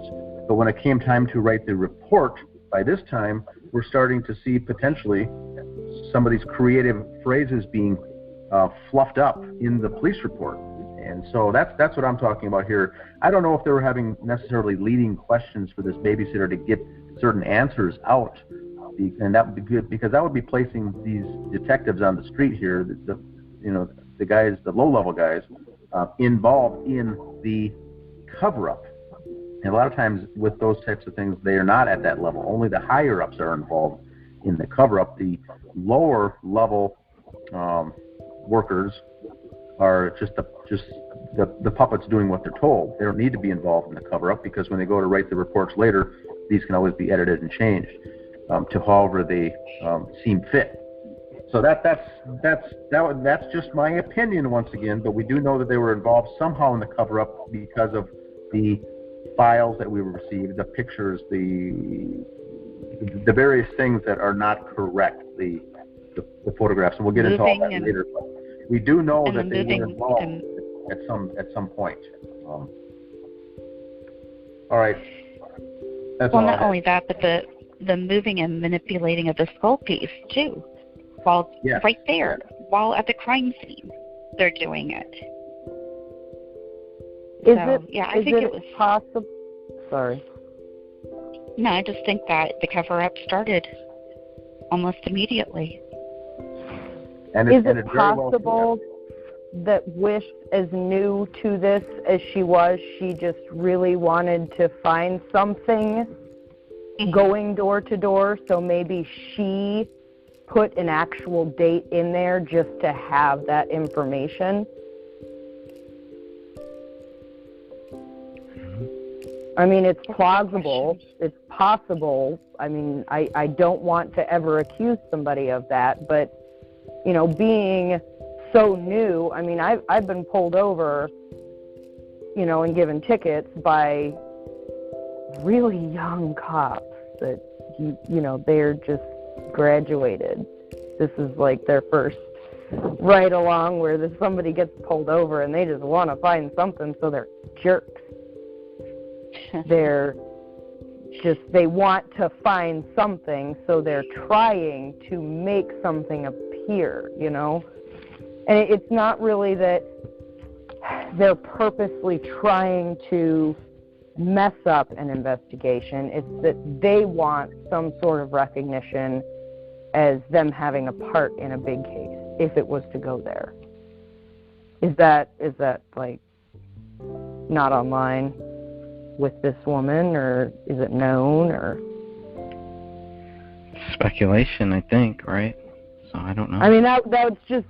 [SPEAKER 2] But when it came time to write the report, by this time we're starting to see potentially some of these creative phrases being fluffed up in the police report. And so that's what I'm talking about here. I don't know if they were having necessarily leading questions for this babysitter to get certain answers out, and that would be good, because that would be placing these detectives on the street here, the guys, the low-level guys, involved in the cover-up. And a lot of times with those types of things, they are not at that level. Only the higher-ups are involved in the cover-up. The lower-level workers are just the puppets doing what they're told. They don't need to be involved in the cover-up, because when they go to write the reports later, these can always be edited and changed to however they seem fit. So that's just my opinion once again, but we do know that they were involved somehow in the cover-up because of the files that we received, the pictures, the various things that are not correct, the photographs, and we'll get into all that later. But we do know that they were involved at some point. All right. That's
[SPEAKER 5] Well,
[SPEAKER 2] all
[SPEAKER 5] not only that, but the moving and manipulating of the skull piece too, while right there, while at the crime scene, they're doing it. I think it was
[SPEAKER 3] possible. Sorry.
[SPEAKER 5] No, I just think that the cover-up started almost immediately.
[SPEAKER 2] And
[SPEAKER 3] is it possible that Wish, as new to this as she was, she just really wanted to find something going door to door, so maybe she put an actual date in there just to have that information? I mean, it's plausible. It's possible. I mean, I don't want to ever accuse somebody of that, but, being so new, I mean, I've been pulled over, and given tickets by really young cops that they're just graduated. This is like their first ride along where somebody gets pulled over and they just want to find something, so they're jerks. They want to find something, so they're trying to make something appear, And it's not really that they're purposely trying to mess up an investigation. It's that they want some sort of recognition as them having a part in a big case, if it was to go there. Is that like not online with this woman, or is it known, or
[SPEAKER 4] speculation? I think, right? So I don't know.
[SPEAKER 3] I mean, that's just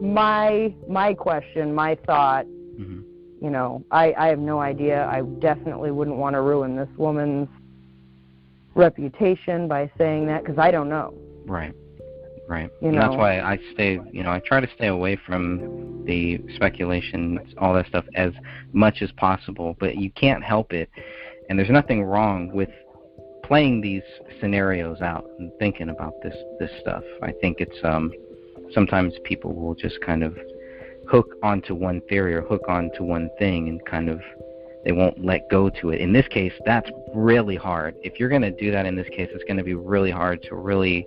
[SPEAKER 3] my question, my thought.
[SPEAKER 4] Mm-hmm.
[SPEAKER 3] I have no idea. I definitely wouldn't want to ruin this woman's reputation by saying that, because I don't know.
[SPEAKER 4] Right. And that's why I try to stay away from the speculation, all that stuff, as much as possible. But you can't help it, and there's nothing wrong with playing these scenarios out and thinking about this stuff. I think it's sometimes people will just kind of hook onto one theory or hook onto one thing, and kind of they won't let go to it. In this case, that's really hard. If you're going to do that in this case, it's going to be really hard to really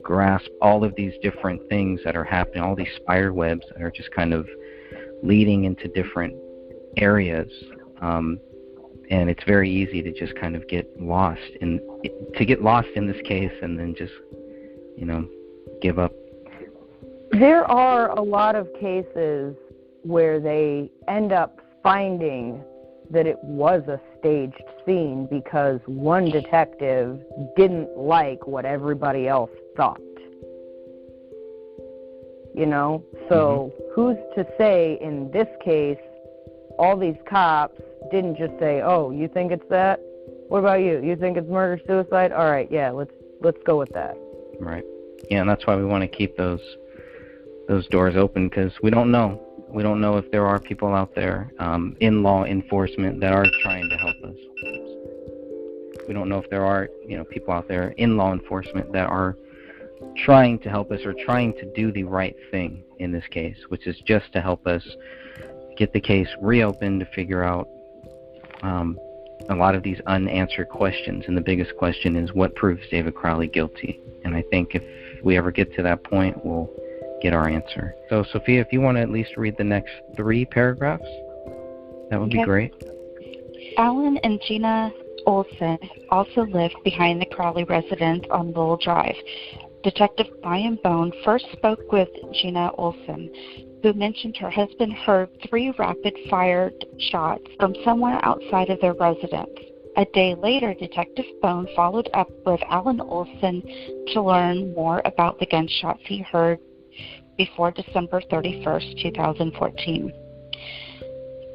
[SPEAKER 4] grasp all of these different things that are happening, all these spider webs that are just kind of leading into different areas. And it's very easy to just kind of get lost in this case, and then just, give up.
[SPEAKER 3] There are a lot of cases where they end up finding that it was a staged scene because one detective didn't like what everybody else thought. So who's to say in this case all these cops didn't just say, "Oh, you think it's that? What about you? You think it's murder-suicide? All right, yeah, let's go with that."
[SPEAKER 4] Right. Yeah, and that's why we want to keep those doors open, because we don't know. We don't know if there are people out there in law enforcement that are trying to help us. We don't know if there are, people out there in law enforcement that are trying to help us or trying to do the right thing in this case, which is just to help us get the case reopened, to figure out a lot of these unanswered questions. And the biggest question is, what proves David Crowley guilty? And I think if we ever get to that point, we'll get our answer. So, Sophia, if you want to at least read the next 3 paragraphs, that would be great.
[SPEAKER 5] Alan and Gina Olson also lived behind the Crowley residence on Lowell Drive. Detective Brian Bone first spoke with Gina Olson, who mentioned her husband heard 3 rapid-fired shots from somewhere outside of their residence. A day later, Detective Bone followed up with Alan Olson to learn more about the gunshots he heard before December 31st, 2014.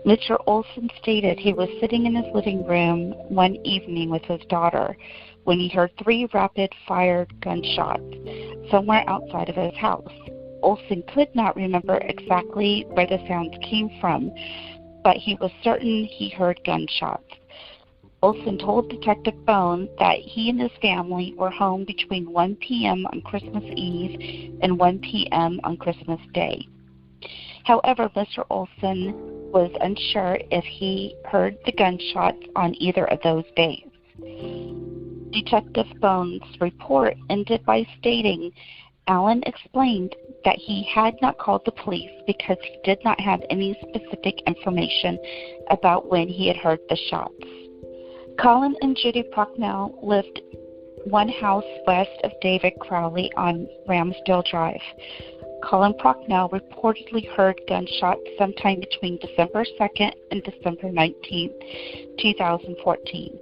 [SPEAKER 5] Mr. Olson stated he was sitting in his living room one evening with his daughter when he heard 3 rapid-fired gunshots somewhere outside of his house. Olson could not remember exactly where the sounds came from, but he was certain he heard gunshots. Olson told Detective Bone that he and his family were home between 1 p.m. on Christmas Eve and 1 p.m. on Christmas Day. However, Mr. Olson was unsure if he heard the gunshots on either of those days. Detective Bone's report ended by stating Alan explained that he had not called the police because he did not have any specific information about when he had heard the shots. Colin and Judy Procknell lived one house west of David Crowley on Ramsdale Drive. Colin Procknell reportedly heard gunshots sometime between December 2nd and December 19th, 2014.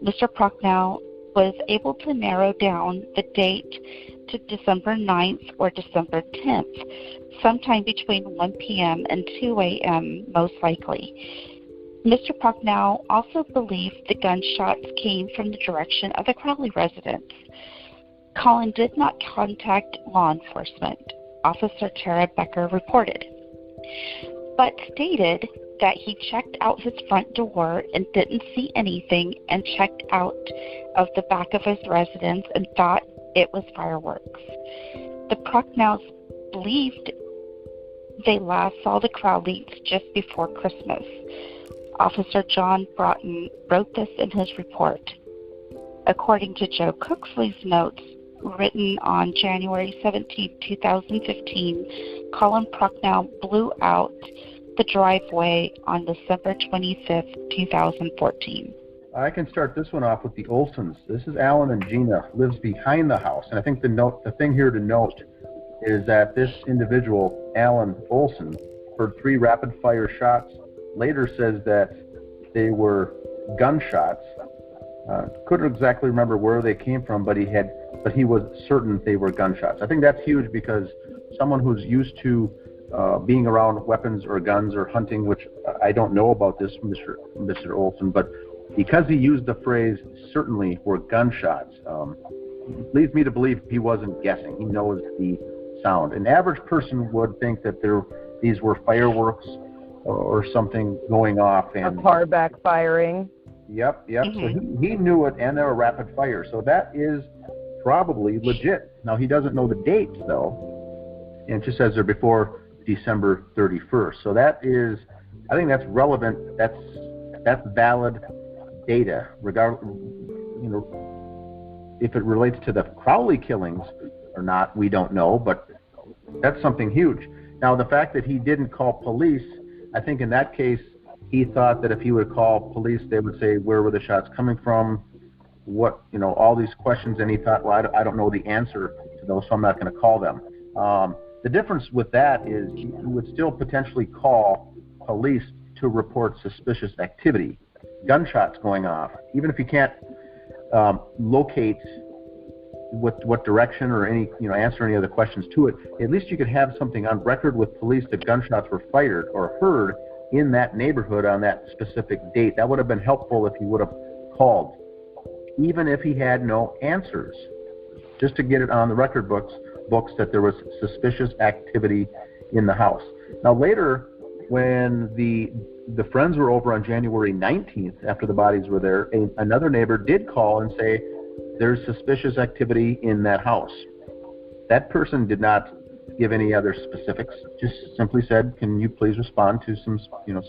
[SPEAKER 5] Mr. Procknell was able to narrow down the date to December 9th or December 10th, sometime between 1 p.m. and 2 a.m. most likely. Mr. Procknell also believed the gunshots came from the direction of the Crowley residence. Colin did not contact law enforcement, Officer Tara Becker reported, but stated that he checked out his front door and didn't see anything, and checked out of the back of his residence and thought it was fireworks. The Prochnows believed they last saw the Crowleys just before Christmas. Officer John Broughton wrote this in his report. According to Joe Cooksley's notes, written on January 17, 2015, Colin Prochnow blew out the driveway on December 25, 2014.
[SPEAKER 2] I can start this one off with the Olsons. This is Alan and Gina, lives behind the house. And I think the thing here to note is that this individual, Alan Olson, heard 3 rapid-fire shots, later says that they were gunshots. Couldn't exactly remember where they came from, but he was certain they were gunshots. I think that's huge because someone who's used to being around weapons or guns or hunting, which I don't know about this, Mr. Olson, but because he used the phrase "certainly were gunshots," leads me to believe he wasn't guessing. He knows the sound. An average person would think that these were fireworks or something going off, and
[SPEAKER 3] A car backfiring.
[SPEAKER 2] Yep.
[SPEAKER 5] Mm-hmm.
[SPEAKER 2] So he knew it, and they were rapid fire. So that is probably legit. Now he doesn't know the dates though, and it just says they're before December 31st. So that is, I think that's relevant. That's valid data, regardless, if it relates to the Crowley killings or not, we don't know, but that's something huge. Now, the fact that he didn't call police, I think in that case, he thought that if he would call police, they would say, where were the shots coming from? What, all these questions, and he thought, well, I don't know the answer to those, so I'm not going to call them. The difference with that is you would still potentially call police to report suspicious activity, gunshots going off, even if you can't locate what direction or any, answer any other questions to it. At least you could have something on record with police that gunshots were fired or heard in that neighborhood on that specific date. That would have been helpful if he would have called, even if he had no answers, just to get it on the record books that there was suspicious activity in the house. Now later, when the friends were over on January 19th, after the bodies were there, another neighbor did call and say, there's suspicious activity in that house. That person did not give any other specifics, just simply said, can you please respond to some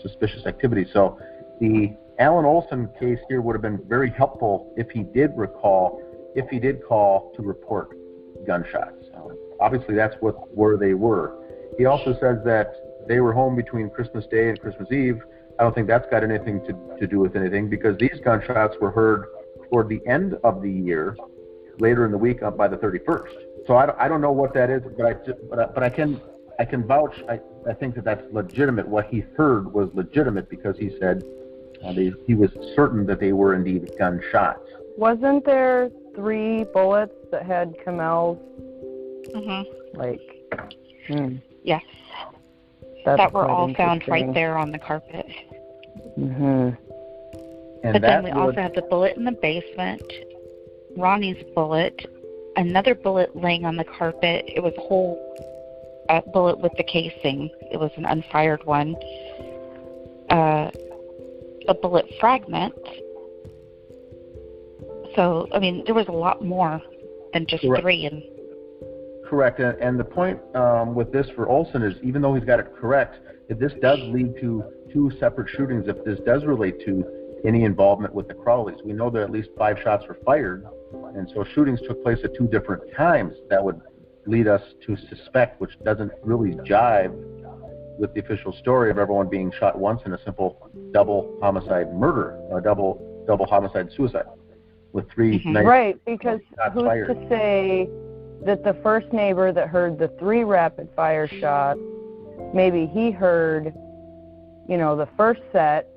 [SPEAKER 2] suspicious activity. So the Alan Olson case here would have been very helpful if he did call to report gunshots. Obviously that's where they were. He also says that they were home between Christmas Day and Christmas Eve. I don't think that's got anything to do with anything, because these gunshots were heard toward the end of the year, later in the week, up by the 31st. So I don't know what that is, but I can vouch. I think that's legitimate. What he heard was legitimate because he said he was certain that they were indeed gunshots.
[SPEAKER 3] Wasn't there 3 bullets that had Kamel's
[SPEAKER 5] Yes.
[SPEAKER 3] That's
[SPEAKER 5] that were
[SPEAKER 3] quite
[SPEAKER 5] all found right
[SPEAKER 3] interesting.
[SPEAKER 5] there on the carpet.
[SPEAKER 2] And
[SPEAKER 5] But then we also have the bullet in the basement, Ronnie's bullet, another bullet laying on the carpet. It was a whole bullet with the casing. It was an unfired one. A bullet fragment. So, there was a lot more than just
[SPEAKER 2] Correct.
[SPEAKER 5] 3. And
[SPEAKER 2] Correct, and the point with this for Olson is, even though he's got it correct, that this does lead to 2 separate shootings. If this does relate to any involvement with the Crowleys, we know that at least 5 shots were fired, and so shootings took place at 2 different times. That would lead us to suspect, which doesn't really jive with the official story of everyone being shot once in a simple double homicide murder, or double homicide suicide, with 3 nice
[SPEAKER 3] Right, because
[SPEAKER 2] shots
[SPEAKER 3] who's
[SPEAKER 2] fired.
[SPEAKER 3] to say that the first neighbor that heard the 3 rapid fire shots, maybe he heard, the first set,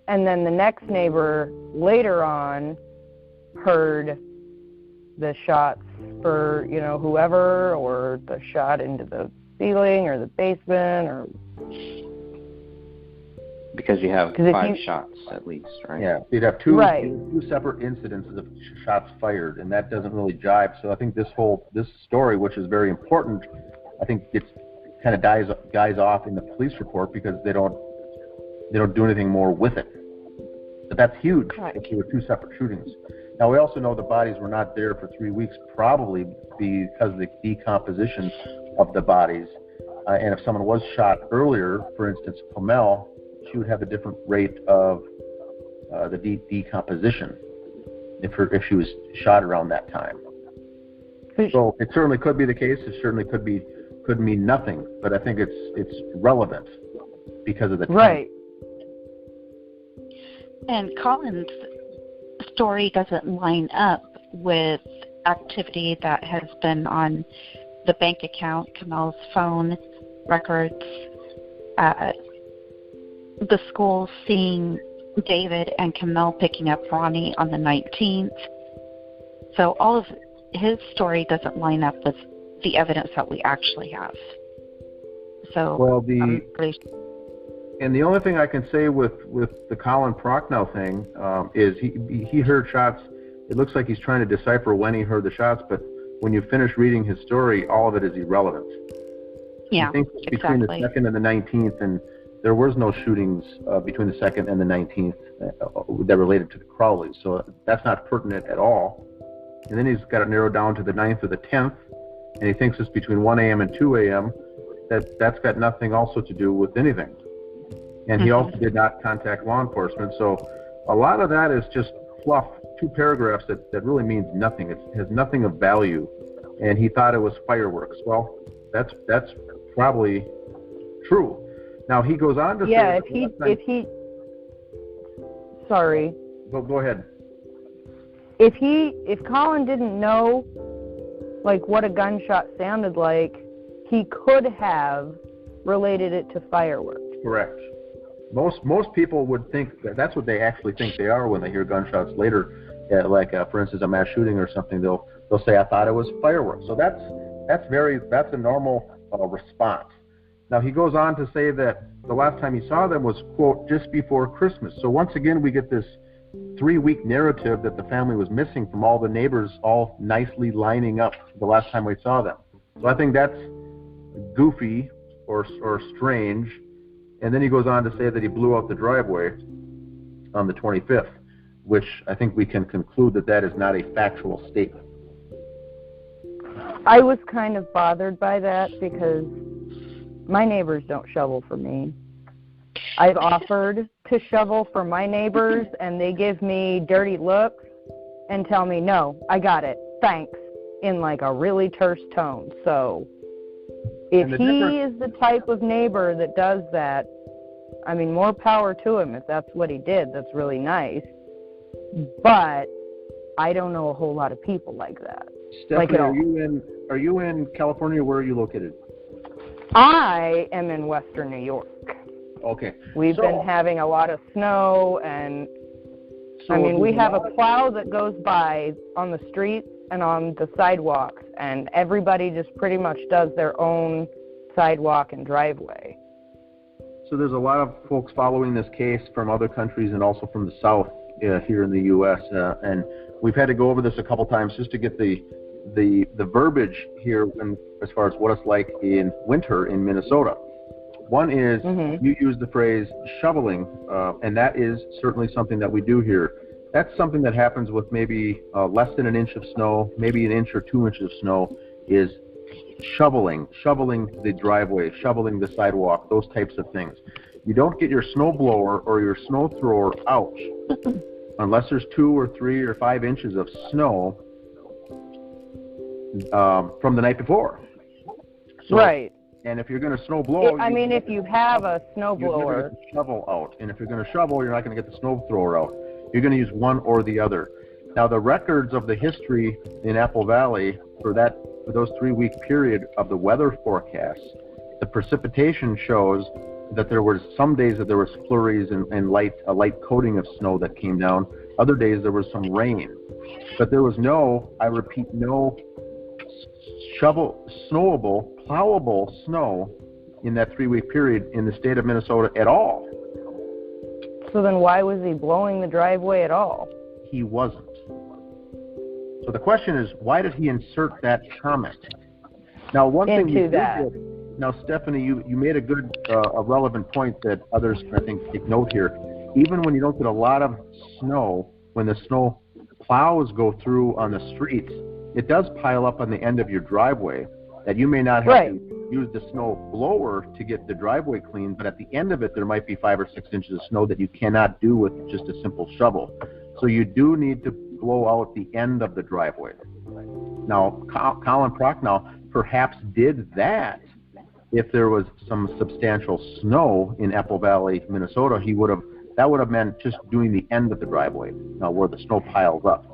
[SPEAKER 3] and then the next neighbor later on heard the shots for, whoever, or the shot into the ceiling or the basement, or...
[SPEAKER 6] Because you have
[SPEAKER 3] 'Cause if
[SPEAKER 6] 5
[SPEAKER 3] you-
[SPEAKER 6] shots at least, right?
[SPEAKER 2] Yeah, you'd have 2
[SPEAKER 3] Right.
[SPEAKER 2] 2 separate incidences of shots fired, and that doesn't really jive. So I think this story, which is very important, I think it's kind of dies off in the police report because they don't they don't do anything more with it. But that's huge
[SPEAKER 5] Correct.
[SPEAKER 2] if there were two separate shootings. Now, we also know the bodies were not there for 3 weeks, probably because of the decomposition of the bodies. And if someone was shot earlier, for instance, Pomel, she would have a different rate of the decomposition if she was shot around that time. So it certainly could be the case. It certainly could mean nothing. But I think it's relevant because of the time.
[SPEAKER 3] Right.
[SPEAKER 5] And Colin's story doesn't line up with activity that has been on the bank account, Kamel's phone records, the school seeing David and Kamel picking up Ronnie on the 19th. So all of his story doesn't line up with the evidence that we actually have. So
[SPEAKER 2] Well,
[SPEAKER 5] I'm
[SPEAKER 2] and the only thing I can say with the Colin Prochnow thing is he heard shots. It looks like he's trying to decipher when he heard the shots, but when you finish reading his story, all of it is irrelevant.
[SPEAKER 5] yeah,
[SPEAKER 2] I think it's between
[SPEAKER 5] exactly.
[SPEAKER 2] the 2nd and the 19th, and there was no shootings between the 2nd and the 19th that related to the Crowleys, so that's not pertinent at all. And then he's got it narrowed down to the 9th or the 10th, and he thinks it's between 1 a.m. and 2 a.m. That's got nothing also to do with anything. And he also did not contact law enforcement, so a lot of that is just fluff, 2 paragraphs that really means nothing. It has nothing of value, and he thought it was fireworks. Well, that's probably true. Now he goes on to
[SPEAKER 3] Yeah,
[SPEAKER 2] say
[SPEAKER 3] sorry.
[SPEAKER 2] Go ahead.
[SPEAKER 3] If Colin didn't know like what a gunshot sounded like, he could have related it to fireworks.
[SPEAKER 2] Correct. Most people would think that's what they actually think they are when they hear gunshots later, for instance, a mass shooting or something. They'll say, "I thought it was fireworks." So that's a normal response. Now he goes on to say that the last time he saw them was, quote, just before Christmas. So once again we get this 3-week narrative that the family was missing from all the neighbors all nicely lining up the last time we saw them. So I think that's goofy or strange. And then he goes on to say that he blew out the driveway on the 25th, which I think we can conclude that is not a factual statement.
[SPEAKER 3] I was kind of bothered by that because my neighbors don't shovel for me. I've offered to shovel for my neighbors, and they give me dirty looks and tell me, "No, I got it, thanks," in like a really terse tone. So if he is the type of neighbor that does that, I mean, more power to him. If that's what he did, that's really nice. But I don't know a whole lot of people like that.
[SPEAKER 2] Stephanie,
[SPEAKER 3] Like
[SPEAKER 2] are you in California? Where are you located?
[SPEAKER 3] I am in Western New York.
[SPEAKER 2] Okay.
[SPEAKER 3] We've been having a lot of snow, and I mean, we have a plow that goes by on the streets and on the sidewalks, and everybody just pretty much does their own sidewalk and driveway.
[SPEAKER 2] So there's a lot of folks following this case from other countries and also from the South here in the U.S. And we've had to go over this a couple times just to get the verbiage here as far as what it's like in winter in Minnesota. One is you use the phrase shoveling, and that is certainly something that we do here. That's something that happens with maybe less than an inch of snow, maybe an inch or 2 inches of snow, is shoveling the driveway, shoveling the sidewalk, those types of things. You don't get your snow blower or your snow thrower out unless there's 2 or 3 or 5 inches of snow from the night before. So,
[SPEAKER 3] right.
[SPEAKER 2] And if you're going to snow blow,
[SPEAKER 3] if you have a snow
[SPEAKER 2] you're never
[SPEAKER 3] blower,
[SPEAKER 2] going to get the shovel out. And if you're going to shovel, you're not going to get the snow thrower out. You're going to use one or the other. Now, the records of the history in Apple Valley for those 3-week period of the weather forecast, the precipitation shows that there were some days that there was flurries and a light coating of snow that came down. Other days there was some rain. But there was no snowable, plowable snow in that 3-week period in the state of Minnesota at all.
[SPEAKER 3] so then why was he blowing the driveway at all?
[SPEAKER 2] He wasn't. So the question is, why did he insert that comment? Now, one thing
[SPEAKER 3] Into that.
[SPEAKER 2] Now, Stephanie, you made a good, a relevant point that others, I think, take note here. Even when you don't get a lot of snow, when the snow plows go through on the streets, it does pile up on the end of your driveway. That you may not have
[SPEAKER 3] Right.
[SPEAKER 2] to use the snow blower to get the driveway clean, but at the end of it, there might be 5 or 6 inches of snow that you cannot do with just a simple shovel. So you do need to blow out the end of the driveway. Now, Colin Prochnow perhaps did that. If there was some substantial snow in Apple Valley, Minnesota, that would have meant just doing the end of the driveway, where the snow piles up.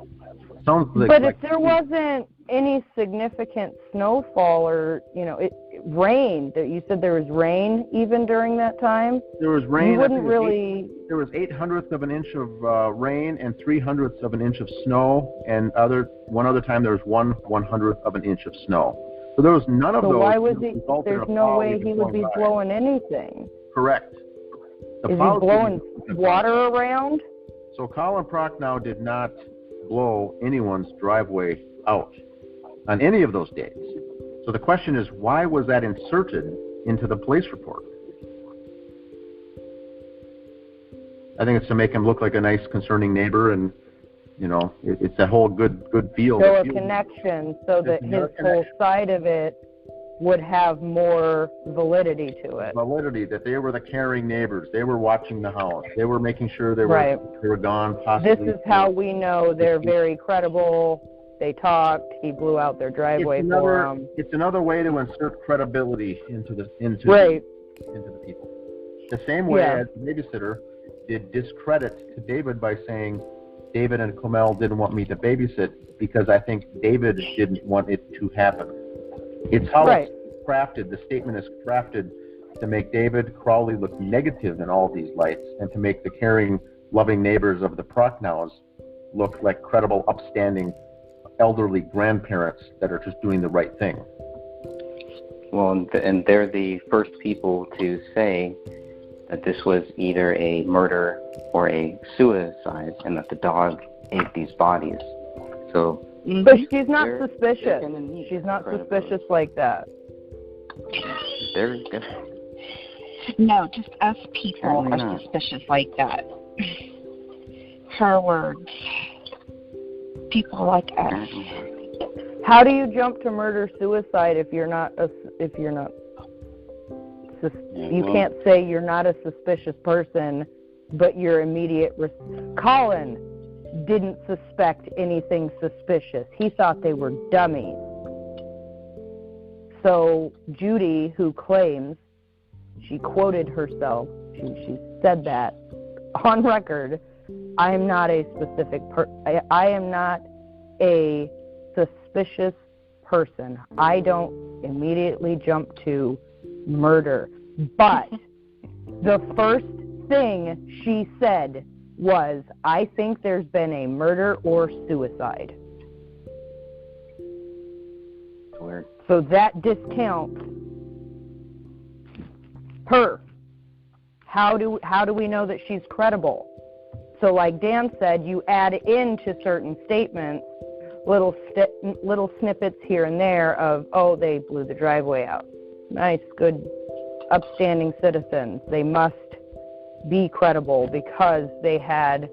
[SPEAKER 2] Sounds like,
[SPEAKER 3] But if there wasn't any significant snowfall or, it rained, you said there was rain even during that time?
[SPEAKER 2] there was rain,
[SPEAKER 3] You wouldn't really...
[SPEAKER 2] there was 8/100ths of an inch of rain and 3/100ths of an inch of snow, and one other time there was 1/100th of an inch of snow. So there was none of
[SPEAKER 3] So
[SPEAKER 2] those.
[SPEAKER 3] why was he...
[SPEAKER 2] resulted in
[SPEAKER 3] There's
[SPEAKER 2] a
[SPEAKER 3] no
[SPEAKER 2] plow
[SPEAKER 3] way
[SPEAKER 2] even
[SPEAKER 3] he would
[SPEAKER 2] going
[SPEAKER 3] be
[SPEAKER 2] by.
[SPEAKER 3] blowing anything.
[SPEAKER 2] Correct. The
[SPEAKER 3] Is he
[SPEAKER 2] plows
[SPEAKER 3] blowing
[SPEAKER 2] didn't-
[SPEAKER 3] water around?
[SPEAKER 2] So Colin Prochnow did not blow anyone's driveway out on any of those days. So the question is, why was that inserted into the police report? I think it's to make him look like a nice, concerning neighbor, and it's that whole good feel.
[SPEAKER 3] So
[SPEAKER 2] that
[SPEAKER 3] a
[SPEAKER 2] feels-
[SPEAKER 3] connection, so that
[SPEAKER 2] There's no
[SPEAKER 3] his whole
[SPEAKER 2] connection.
[SPEAKER 3] side of it would have more validity to it.
[SPEAKER 2] validity that they were the caring neighbors. They were watching the house. They were making sure they were
[SPEAKER 3] Right.
[SPEAKER 2] they were gone. Possibly.
[SPEAKER 3] This is how we know they're very credible. They talked. He blew out their driveway for them.
[SPEAKER 2] It's another way to insert credibility into
[SPEAKER 3] Right.
[SPEAKER 2] into the people. The same way
[SPEAKER 3] Yeah.
[SPEAKER 2] as the babysitter did discredit to David by saying, David and Comel didn't want me to babysit because I think David didn't want it to happen. It's how
[SPEAKER 3] Right.
[SPEAKER 2] it's crafted. The statement is crafted to make David Crowley look negative in all these lights and to make the caring, loving neighbors of the Prochnows look like credible, upstanding, elderly grandparents that are just doing the right thing.
[SPEAKER 6] Well, and they're the first people to say that this was either a murder or a suicide, and that the dog ate these bodies. So
[SPEAKER 3] But she's not
[SPEAKER 6] They're
[SPEAKER 3] suspicious.
[SPEAKER 6] gonna need
[SPEAKER 3] She's not
[SPEAKER 6] credibility.
[SPEAKER 3] suspicious like that.
[SPEAKER 6] they're gonna,
[SPEAKER 5] No, just us people
[SPEAKER 6] Apparently
[SPEAKER 5] are
[SPEAKER 6] not.
[SPEAKER 5] suspicious like that. Her words. People like us.
[SPEAKER 3] How do you jump to murder suicide if you're not you
[SPEAKER 6] well-
[SPEAKER 3] can't say you're not a suspicious person, but your immediate Colin didn't suspect anything suspicious. He thought they were dummies. So Judy, who claims, she quoted herself, she said that on record, I am not a I am not a suspicious person. I don't immediately jump to murder. But the first thing she said was, I think there's been a murder or suicide.
[SPEAKER 6] Weird.
[SPEAKER 3] So that discounts her. How do we know that she's credible? So like Dan said, you add into certain statements little snippets here and there of, oh, they blew the driveway out. Nice, good, upstanding citizens. They must be credible because they had,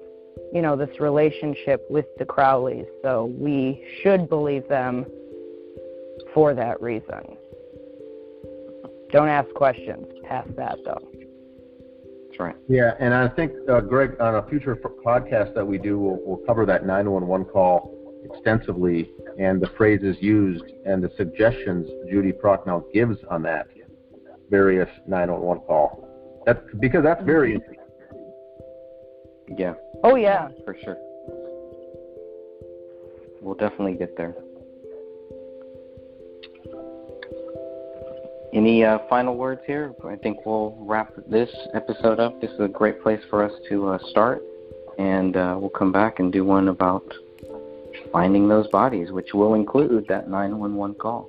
[SPEAKER 3] this relationship with the Crowleys. So we should believe them for that reason. Don't ask questions past that, though.
[SPEAKER 6] That's right.
[SPEAKER 2] Yeah, and I think, Greg, on a future podcast that we do, we'll cover that 911 call extensively and the phrases used and the suggestions Judy Prochnow gives on that various 911 call. Because that's very interesting.
[SPEAKER 6] Yeah,
[SPEAKER 3] Oh, yeah.
[SPEAKER 6] for sure. We'll definitely get there. Any final words here? I think we'll wrap this episode up. This is a great place for us to start, and we'll come back and do one about finding those bodies, which will include that 911 call.